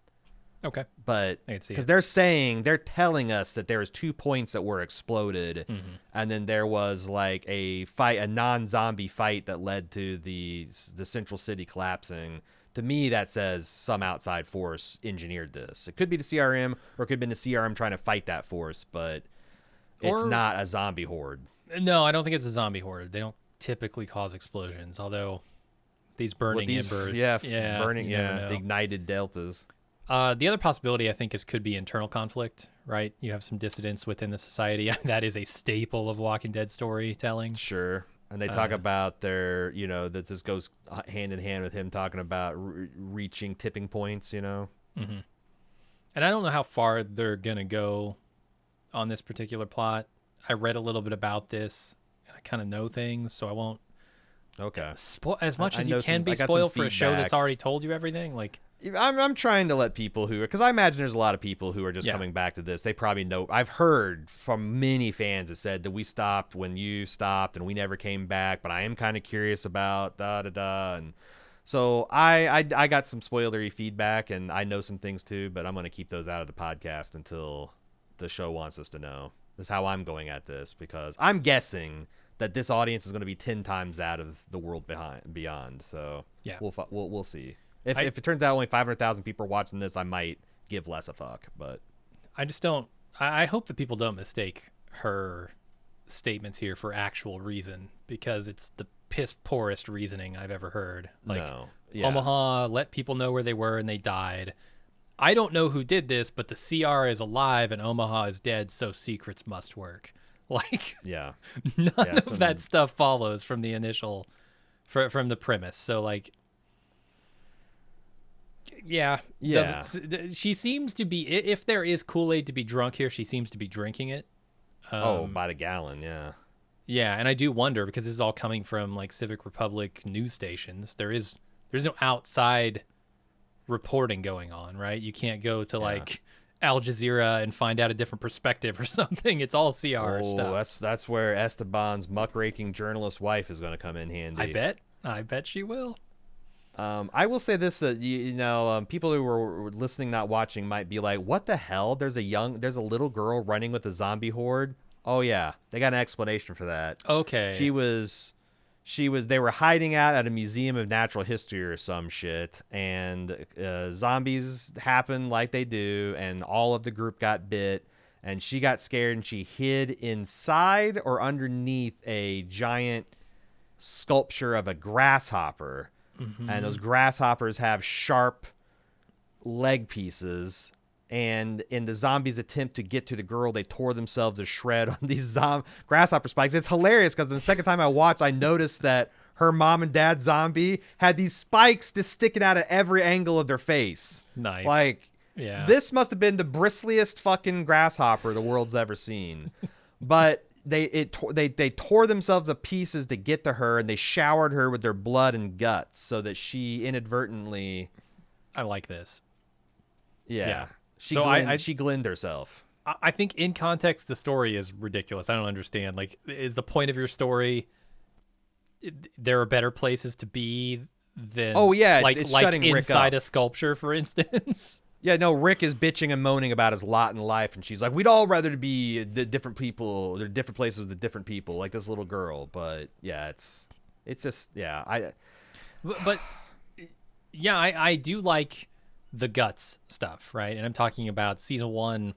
Okay, but because they're telling us that there was 2 points that were exploded, and then there was like a non-zombie fight that led to the central city collapsing. To me, that says some outside force engineered this. It could be the CRM, or it could have been the CRM trying to fight that force, but it's not a zombie horde. No, I don't think it's a zombie horde. They don't typically cause explosions, although these burning embers. The ignited deltas. The other possibility, I think, could be internal conflict, right? You have some dissidents within the society. That is a staple of Walking Dead storytelling. Sure. And they talk about their, that this goes hand in hand with him talking about reaching tipping points, Mm-hmm. And I don't know how far they're going to go on this particular plot. I read a little bit about this, and I kind of know things, so I won't Okay. as much I as know you can some- be I got some spoiled for a show that's feedback. already told you everything. Like, I'm trying to let people who, because I imagine there's a lot of people who are just Yeah. coming back to this. They probably know. I've heard from many fans that said that we stopped when you stopped and we never came back. But I am kind of curious about da da da. And so I got some spoilery feedback and I know some things too. But I'm going to keep those out of the podcast until the show wants us to know. This is how I'm going at this, because I'm guessing that this audience is going to be 10 times that of the world beyond. So Yeah. we'll see. If it turns out only 500,000 people are watching this, I might give less a fuck. But I just don't. I hope that people don't mistake her statements here for actual reason, because it's the piss poorest reasoning I've ever heard. Like, no, yeah. Omaha let people know where they were and they died. I don't know who did this, but the CR is alive and Omaha is dead, so secrets must work. Like, Yeah, none of some- that stuff follows from the initial, from the premise. So, like, yeah. Yeah. She seems to be, if there is Kool-Aid to be drunk here, she seems to be drinking it. by the gallon. Yeah, Yeah, and I do wonder, because this is all coming from like Civic Republic news stations. There's no outside reporting going on, right? You can't go to like Al Jazeera and find out a different perspective or something. It's all CR stuff. that's where Esteban's muckraking journalist wife is going to come in handy. I bet she will. I will say this, that people who were listening, not watching, might be like, "What the hell? There's a little girl running with a zombie horde." Oh yeah, they got an explanation for that. Okay. They were hiding out at a museum of natural history or some shit, and zombies happened like they do, and all of the group got bit, and she got scared, and she hid inside or underneath a giant sculpture of a grasshopper. Mm-hmm. And those grasshoppers have sharp leg pieces. And in the zombies' attempt to get to the girl, they tore themselves to shred on these grasshopper spikes. It's hilarious, because the second time I watched, I noticed that her mom and dad zombie had these spikes just sticking out at every angle of their face. Nice. Like, Yeah. this must have been the bristliest fucking grasshopper the world's ever seen. But they tore themselves to pieces to get to her, and they showered her with their blood and guts so that she inadvertently, I like this. yeah. She So she glenned herself. I think in context, the story is ridiculous. I don't understand. Like, is the point of your story, there are better places to be than it's like shutting Rick inside up. a sculpture, for instance? Yeah, no, Rick is bitching and moaning about his lot in life, and she's like, "We'd all rather to be the different people, they're different places with the different people, like this little girl." But yeah, it's just, yeah, But yeah, I do like the guts stuff, right? And I'm talking about season 1,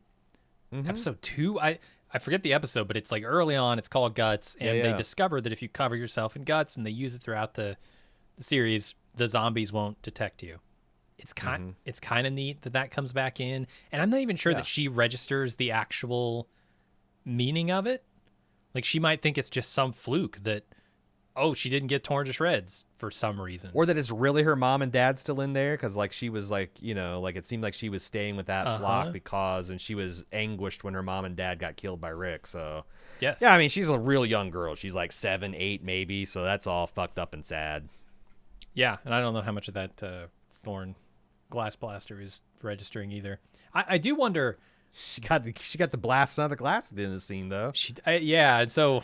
episode 2. I forget the episode, but it's like early on. It's called Guts, and they discover that if you cover yourself in guts, and they use it throughout the series, the zombies won't detect you. It's kind of neat that comes back in, and I'm not even sure that she registers the actual meaning of it. Like, she might think it's just some fluke that, oh, she didn't get torn to shreds for some reason, or that it's really her mom and dad still in there, because like she was like, like it seemed like she was staying with that flock and she was anguished when her mom and dad got killed by Rick. So yes, yeah, I mean, she's a real young girl. She's like 7, 8 maybe, so that's all fucked up and sad. Yeah, and I don't know how much of that Thorn glass blaster is registering either. I do wonder. She got the blast another glass at the end of the scene, though. Yeah, and so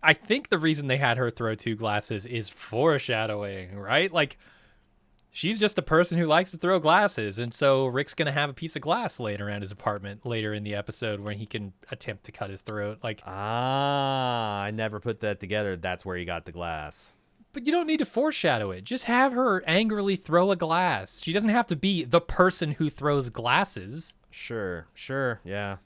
I think the reason they had her throw 2 glasses is foreshadowing, right? Like, she's just a person who likes to throw glasses, and so Rick's gonna have a piece of glass laying around his apartment later in the episode where he can attempt to cut his throat. Like, I never put that together. That's where he got the glass. but you don't need to foreshadow it. Just have her angrily throw a glass. She doesn't have to be the person who throws glasses. Sure, yeah.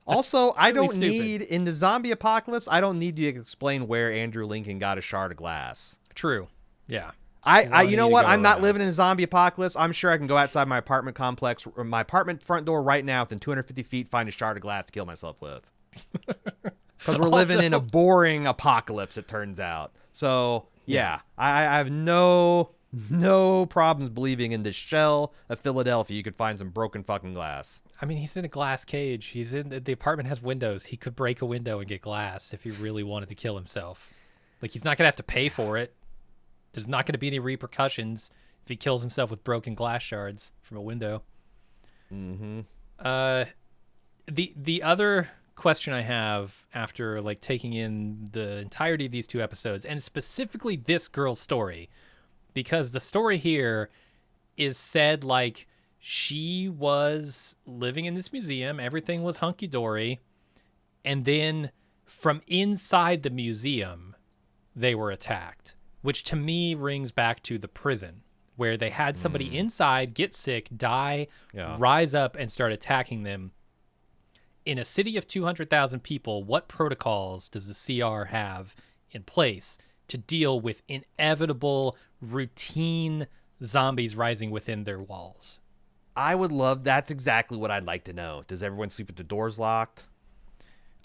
Also, I really don't stupid. need, in the zombie apocalypse, I don't need you to explain where Andrew Lincoln got a shard of glass. True. Yeah. You know to what? go I'm not around. living in a zombie apocalypse. I'm sure I can go outside my apartment complex, or my apartment front door right now, within 250 feet, find a shard of glass to kill myself with. Because we're living in a boring apocalypse, it turns out. So, yeah, I have no no problems believing in this shell of Philadelphia you could find some broken fucking glass. I mean, he's in a glass cage. He's in the apartment has windows. He could break a window and get glass if he really wanted to kill himself. Like, he's not gonna have to pay for it. There's not gonna be any repercussions if he kills himself with broken glass shards from a window. Mm-hmm. The other question I have after like taking in the entirety of these 2 episodes, and specifically this girl's story, because the story here is said like she was living in this museum, everything was hunky-dory, and then from inside the museum they were attacked, which to me rings back to the prison where they had somebody inside get sick, die, rise up and start attacking them. In a city of 200,000 people, what protocols does the CR have in place to deal with inevitable routine zombies rising within their walls? That's exactly what I'd like to know. Does everyone sleep with the doors locked?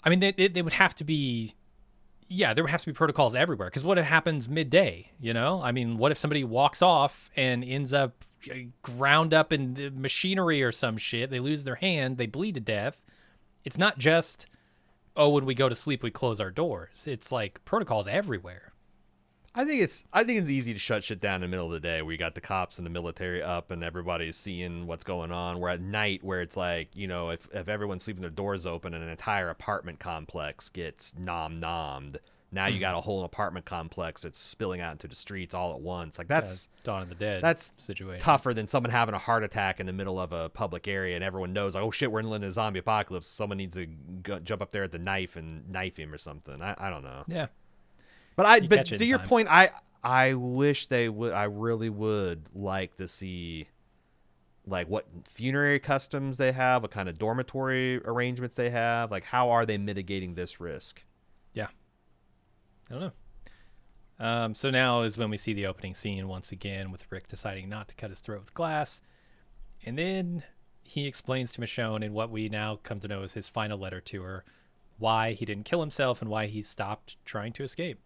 I mean, they would have to be, there would have to be protocols everywhere. Because what if happens midday, you know? I mean, what if somebody walks off and ends up ground up in the machinery or some shit? They lose their hand, they bleed to death. It's not just, when we go to sleep, we close our doors. It's like protocols everywhere. I think it's easy to shut shit down in the middle of the day where you got the cops and the military up and everybody's seeing what's going on. Where at night, where it's like, you know, if everyone's sleeping their doors open and an entire apartment complex gets nommed, now you got a whole apartment complex that's spilling out into the streets all at once. Like that's Dawn of the Dead. That's situation tougher than someone having a heart attack in the middle of a public area and everyone knows, like, oh shit, we're in a zombie apocalypse. Someone needs to jump up there at the knife and knife him or something. I don't know. Yeah. But to your point, I wish they would. I really would like to see, like, what funerary customs they have, what kind of dormitory arrangements they have. Like, how are they mitigating this risk? Yeah, I don't know. So now is when we see the opening scene once again with Rick deciding not to cut his throat with glass, and then he explains to Michonne in what we now come to know as his final letter to her why he didn't kill himself and why he stopped trying to escape.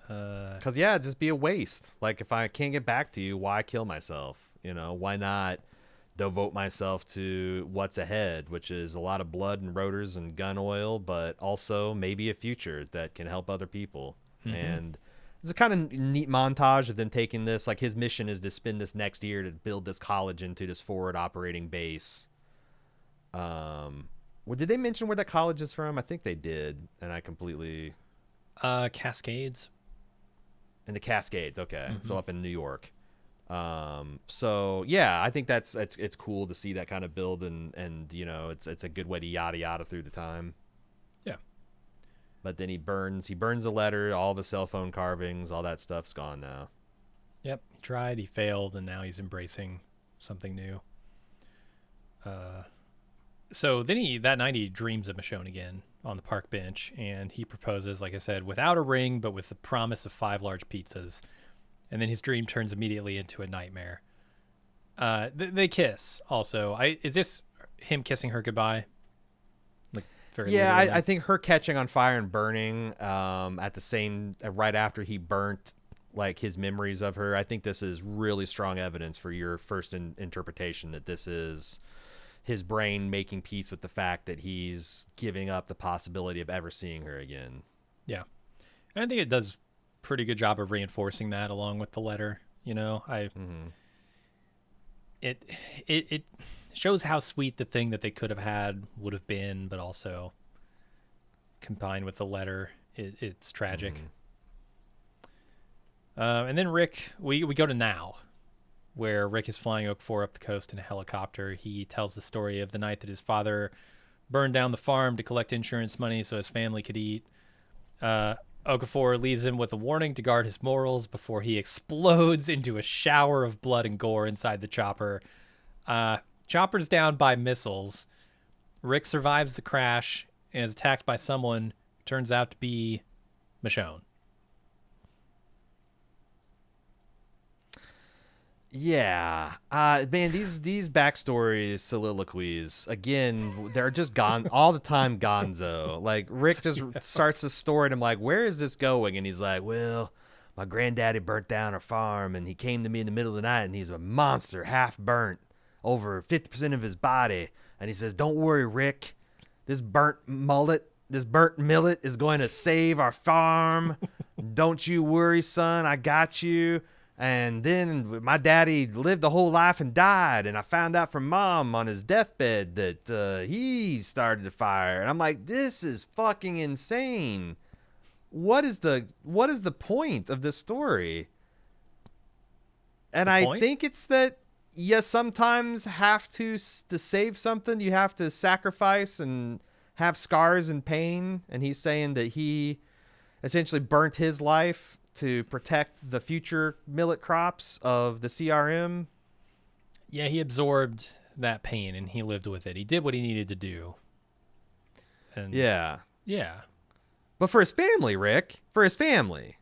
Because it'd just be a waste. Like, if I can't get back to you, why kill myself? You know, why not devote myself to what's ahead, which is a lot of blood and rotors and gun oil, but also maybe a future that can help other people. Mm-hmm. And it's a kind of neat montage of them taking this. Like, his mission is to spend this next year to build this college into this forward operating base. Did they mention where that college is from? I think they did, and I completely... Cascades. In the Cascades, okay. Mm-hmm. So up in New York. So yeah, I think it's cool to see that kind of build and you know, it's a good way to yada yada through the time. Yeah. But then he burns a letter, all of his cell phone carvings, all that stuff's gone now. Yep. He tried, he failed, and now he's embracing something new. So then that night he dreams of Michonne again on the park bench, and he proposes, like I said, without a ring, but with the promise of 5 large pizzas. And then his dream turns immediately into a nightmare. They kiss also. Is this him kissing her goodbye? Like, I think her catching on fire and burning at the same, right after he burnt, like, his memories of her. I think this is really strong evidence for your first interpretation that this is his brain making peace with the fact that he's giving up the possibility of ever seeing her again. Yeah. And I think it does pretty good job of reinforcing that along with the letter, you know. It shows how sweet the thing that they could have had would have been, but also combined with the letter, it's tragic. And then Rick, we go to now, where Rick is flying Oak 4 up the coast in a helicopter. He tells the story of the night that his father burned down the farm to collect insurance money so his family could eat. Okafor leaves him with a warning to guard his morals before he explodes into a shower of blood and gore inside the chopper. Chopper's down by missiles. Rick survives the crash and is attacked by someone who turns out to be Michonne. Yeah. Man, these backstories, soliloquies, again, they're just gone all the time gonzo. Like, Rick just starts the story and I'm like, where is this going? And he's like, well, my granddaddy burnt down our farm, and he came to me in the middle of the night, and he's a monster, half burnt, over 50% of his body. And he says, don't worry, Rick. This burnt millet is going to save our farm. Don't you worry, son. I got you. And then my daddy lived a whole life and died. And I found out from Mom on his deathbed that he started the fire. And I'm like, this is fucking insane. What is the point of this story? And I think it's that you sometimes have to save something. You have to sacrifice and have scars and pain. And he's saying that he essentially burnt his life to protect the future millet crops of the CRM. Yeah, he absorbed that pain and he lived with it. He did what he needed to do. And yeah. But for his family, Rick. For his family.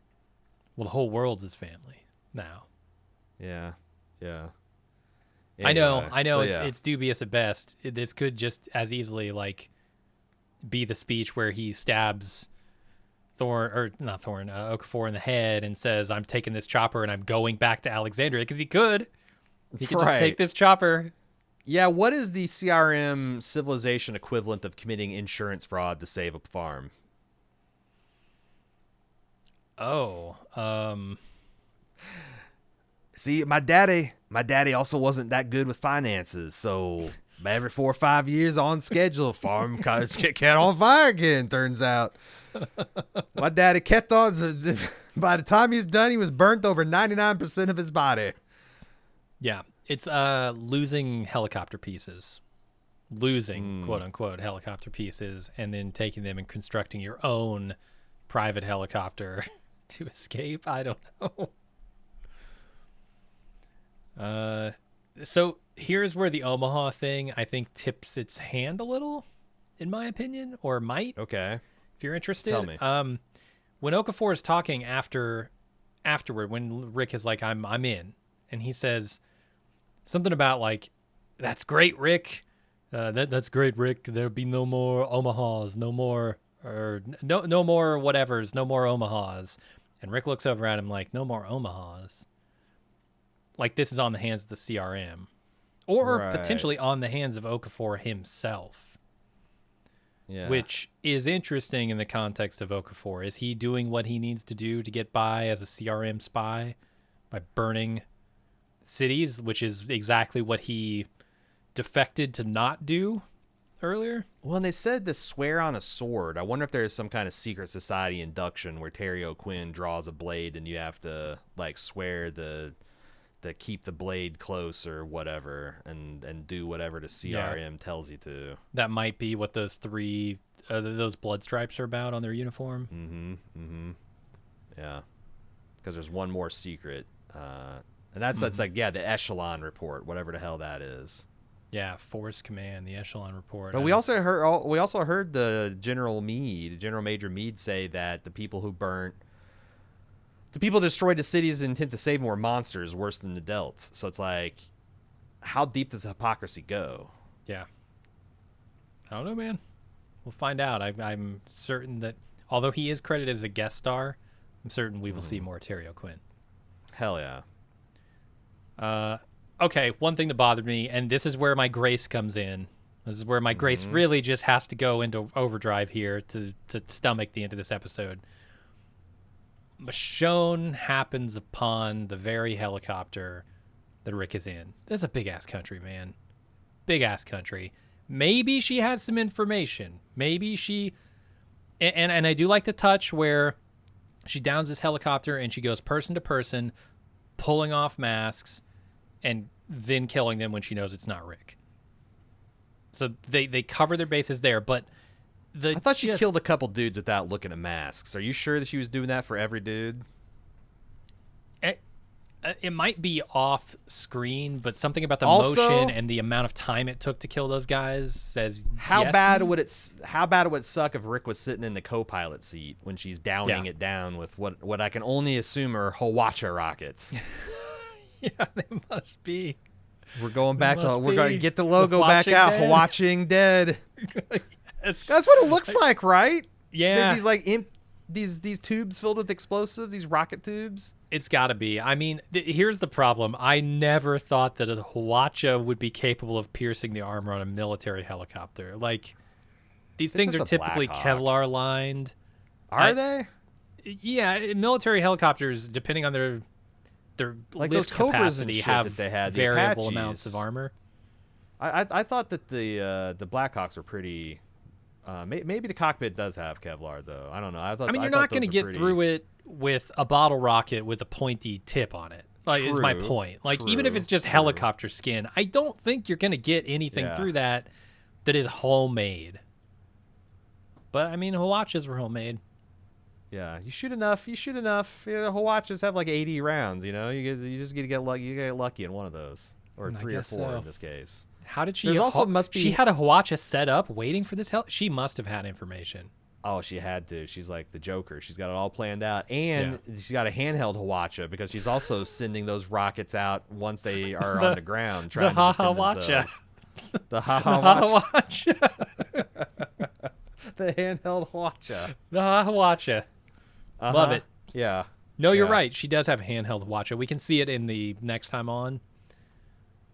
Well, the whole world's his family now. Yeah. Anyway, I know. So, it's dubious at best. This could just as easily like be the speech where he stabs Okafor in the head and says, "I'm taking this chopper and I'm going back to Alexandria," because he could just take this chopper. Yeah. What is the CRM civilization equivalent of committing insurance fraud to save a farm? See, my daddy also wasn't that good with finances, so every 4 or 5 years on schedule, farm get on fire again, turns out. My daddy kept on. By the time he was done, he was burnt over 99% of his body. Yeah, it's losing helicopter pieces. Losing, quote unquote, helicopter pieces, and then taking them and constructing your own private helicopter to escape. I don't know. So here's where the Omaha thing, I think, tips its hand a little, in my opinion, or might. Okay. If you're interested. Tell me. When Okafor is talking afterward, when Rick is like, I'm in, and he says something about like, that's great, Rick. That's great, Rick. There'll be no more Omahas, no more whatevers, no more Omahas. And Rick looks over at him like, no more Omahas. Like this is on the hands of the CRM. Or potentially on the hands of Okafor himself. Yeah. Which is interesting in the context of Okafor. Is he doing what he needs to do to get by as a CRM spy by burning cities, which is exactly what he defected to not do earlier? Well, and they said to swear on a sword. I wonder if there's some kind of secret society induction where Terry O'Quinn draws a blade and you have to like swear to keep the blade close or whatever and do whatever the CRM tells you to. That might be what those those blood stripes are about on their uniform. Yeah. Because there's one more secret. And that's like, the Echelon report, whatever the hell that is. Yeah, Force Command, the Echelon report. But we also heard the General Major Meade say that the people destroyed the cities in an attempt to save more monsters worse than the Delts. So it's like, how deep does hypocrisy go? Yeah. I don't know, man. We'll find out. I'm certain that, although he is credited as a guest star, I'm certain we will see more Terry O'Quinn. Hell yeah. Okay, one thing that bothered me, and this is where my grace comes in. This is where my grace really just has to go into overdrive here to stomach the end of this episode. Michonne happens upon the very helicopter that Rick is in. That's a big-ass country, man. Big-ass country. Maybe she has some information. Maybe she... And I do like the touch where she downs this helicopter and she goes person to person, pulling off masks, and then killing them when she knows it's not Rick. So they cover their bases there, but... I thought she killed a couple dudes without looking at masks. Are you sure that she was doing that for every dude? It might be off screen, but something about the motion and the amount of time it took to kill those guys says how bad would it suck if Rick was sitting in the co-pilot seat when she's downing it down with what I can only assume are Hawacha rockets. Yeah, they must be. We're going back to we're going to get the logo back out. Watching Dead. Yes. That's what it looks like, right? Yeah. These like these tubes filled with explosives, these rocket tubes? It's got to be. I mean, here's the problem. I never thought that a Hwacha would be capable of piercing the armor on a military helicopter. Like, these things are typically Kevlar lined. Are they? Yeah, military helicopters, depending on their like lift those Cobras capacity, and shit have that they had, variable the amounts of armor. I thought that the Blackhawks were pretty. Maybe the cockpit does have Kevlar though. I don't know. I mean, you're not going to get through it with a bottle rocket with a pointy tip on it. Like, is my point. Like, even if it's just helicopter skin, I don't think you're going to get anything through that is homemade. But I mean, Hwachas were homemade. Yeah, you shoot enough. You know, Hwachas have like 80 rounds. You know, you just get lucky. You get lucky in one of those, or 3 or 4 in this case. How did she? There's also must be. She had a Hwacha set up waiting for this. She must have had information. Oh, she had to. She's like the Joker. She's got it all planned out, and she's got a handheld Hwacha because she's also sending those rockets out once they are on the ground. Trying to defend themselves. The Hwacha. The handheld Hwacha. The Hwacha. Love it. Yeah. No, you're right. She does have a handheld Hwacha. We can see it in the next time on.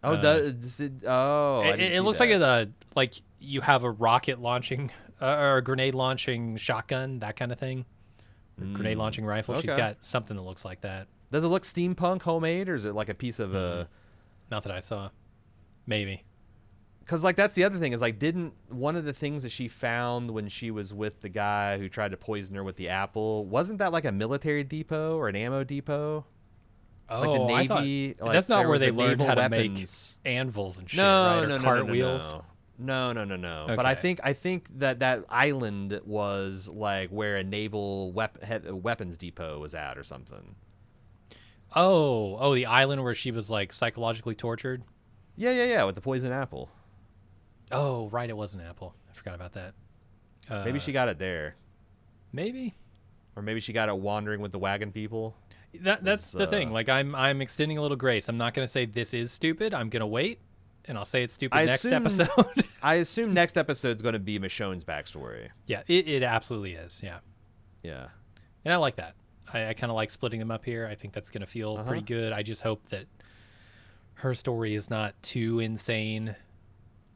Oh, it looks like you have a rocket launching or a grenade launching shotgun, that kind of thing. Grenade launching rifle. Okay. She's got something that looks like that. Does it look steampunk homemade, or is it like a piece of a? Not that I saw. Maybe. Because like that's the other thing is like didn't one of the things that she found when she was with the guy who tried to poison her with the apple, wasn't that like a military depot or an ammo depot? Oh, like the Navy. I thought, that's not where they learned how to make anvils and shit, right? Or cartwheels. No. Okay. But I think that island was like where a naval weapons depot was at or something. Oh, the island where she was like psychologically tortured. Yeah, with the poison apple. Oh, right, it was an apple. I forgot about that. Maybe she got it there. Maybe. Or maybe she got it wandering with the wagon people. That's the thing. Like I'm extending a little grace. I'm not going to say this is stupid. I'm going to wait, and I'll say it's stupid next episode. I assume next episode's going to be Michonne's backstory. Yeah, it absolutely is. Yeah. Yeah. And I like that. I kind of like splitting them up here. I think that's going to feel pretty good. I just hope that her story is not too insane.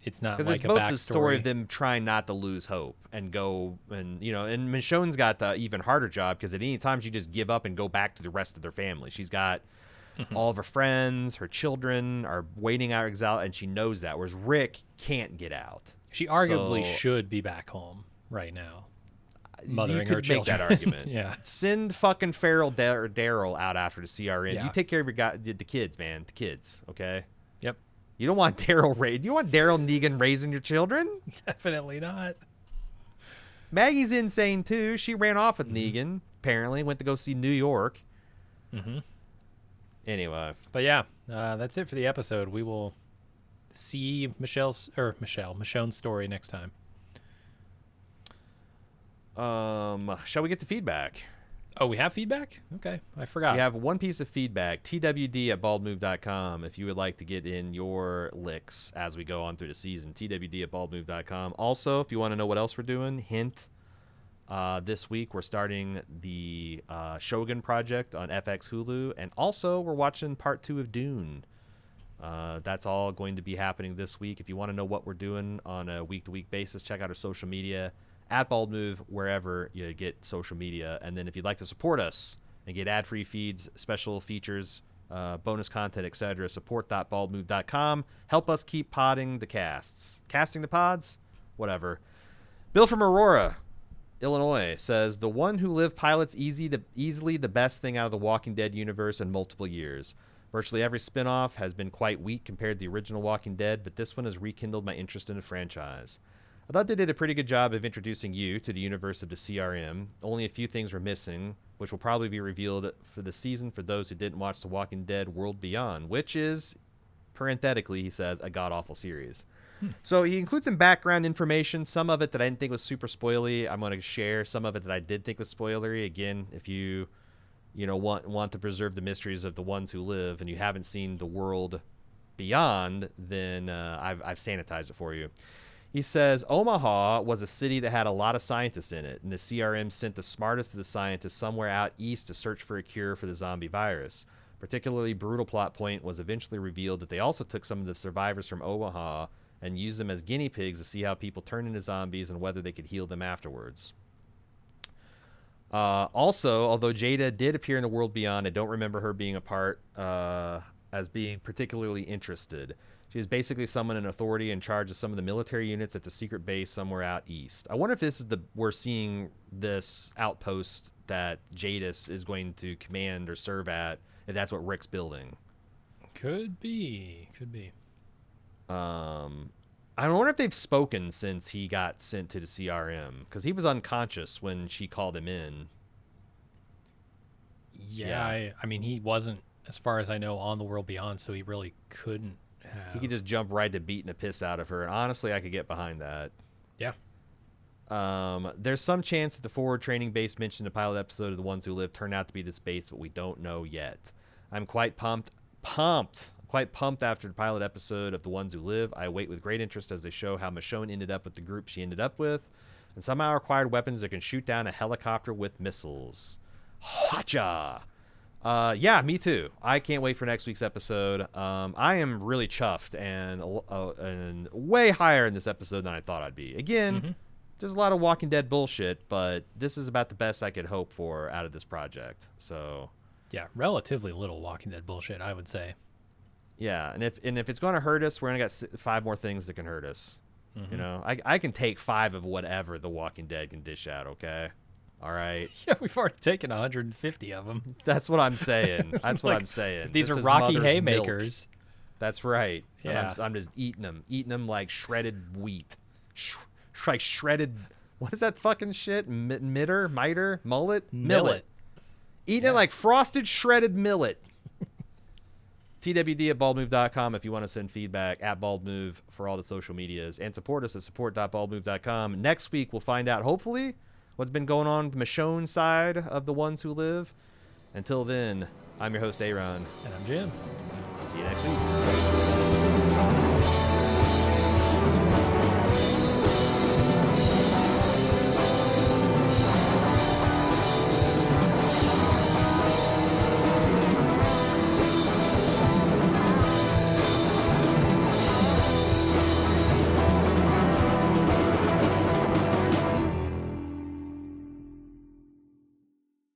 It's not like it's both the story of them trying not to lose hope and go and and Michonne's got the even harder job because at any time she just give up and go back to the rest of their family. She's got all of her friends, her children are waiting out exile, and she knows that. Whereas Rick can't get out. She arguably should be back home right now, mothering her children. You could make that argument. Yeah. Send fucking Farrell or Daryl out after the CRN. Yeah. You take care of the kids, man. The kids, okay? Yep. You don't want Daryl Negan raising your children? Definitely not. Maggie's insane too. She ran off with Negan. Apparently, went to go see New York. Anyway, but yeah, that's it for the episode. We will see Michonne's story next time. Shall we get the feedback? Oh, we have feedback? Okay, I forgot. We have one piece of feedback, twd@baldmove.com, if you would like to get in your licks as we go on through the season, twd@baldmove.com. Also, if you want to know what else we're doing, hint, this week we're starting the Shogun Project on FX Hulu, and also we're watching Part 2 of Dune. That's all going to be happening this week. If you want to know what we're doing on a week-to-week basis, check out our social media, @BaldMove, wherever you get social media. And then if you'd like to support us and get ad-free feeds, special features, bonus content, etc., support.baldmove.com. Help us keep podding the casts. Casting the pods? Whatever. Bill from Aurora, Illinois, says, the one who lived pilots easily the best thing out of the Walking Dead universe in multiple years. Virtually every spin-off has been quite weak compared to the original Walking Dead, but this one has rekindled my interest in the franchise. I thought they did a pretty good job of introducing you to the universe of the CRM. Only a few things were missing, which will probably be revealed for the season for those who didn't watch The Walking Dead World Beyond, which is, parenthetically, he says, a god-awful series. So he includes some background information, some of it that I didn't think was super spoilery. I'm going to share some of it that I did think was spoilery. Again, if you want to preserve the mysteries of the ones who live and you haven't seen The World Beyond, then I've sanitized it for you. He says, Omaha was a city that had a lot of scientists in it, and the CRM sent the smartest of the scientists somewhere out east to search for a cure for the zombie virus. Particularly brutal plot point was eventually revealed that they also took some of the survivors from Omaha and used them as guinea pigs to see how people turn into zombies and whether they could heal them afterwards. Also, although Jada did appear in the world beyond, I don't remember her being a part as being particularly interested. She is basically someone in authority in charge of some of the military units at the secret base somewhere out east. I wonder if this is we're seeing this outpost that Jadis is going to command or serve at, if that's what Rick's building. Could be. I wonder if they've spoken since he got sent to the CRM, because he was unconscious when she called him in. Yeah. I mean, he wasn't, as far as I know, on the world beyond, so he really couldn't have. He could just jump right to beating the piss out of her. And honestly, I could get behind that. Yeah. There's some chance that the forward training base mentioned in the pilot episode of The Ones Who Live turned out to be this base, but we don't know yet. I'm quite pumped after the pilot episode of The Ones Who Live. I wait with great interest as they show how Michonne ended up with the group she ended up with, and somehow acquired weapons that can shoot down a helicopter with missiles. Hacha! Yeah, me too. I can't wait for next week's episode. I am really chuffed and way higher in this episode than I thought I'd be. Again, there's a lot of Walking Dead bullshit, but this is about the best I could hope for out of this project. So, yeah, relatively little Walking Dead bullshit, I would say. Yeah, and if it's going to hurt us, we're going to get 5 more things that can hurt us. You know, I can take 5 of whatever The Walking Dead can dish out, okay? All right. Yeah, we've already taken 150 of them. That's what I'm saying. That's what Like, I'm saying. These This are is Rocky mother's haymakers. milk. That's right. Yeah. And I'm just eating them like shredded wheat. Like shredded, what is that fucking shit? Miter? Mullet? Millet. Eating it like frosted shredded millet. TWD@baldmove.com if you want to send feedback, @baldmove for all the social medias, and support us at support.baldmove.com. Next week, we'll find out, hopefully, what's been going on the Michonne side of The Ones Who Live. Until then, I'm your host, A.Ron. And I'm Jim. See you next week.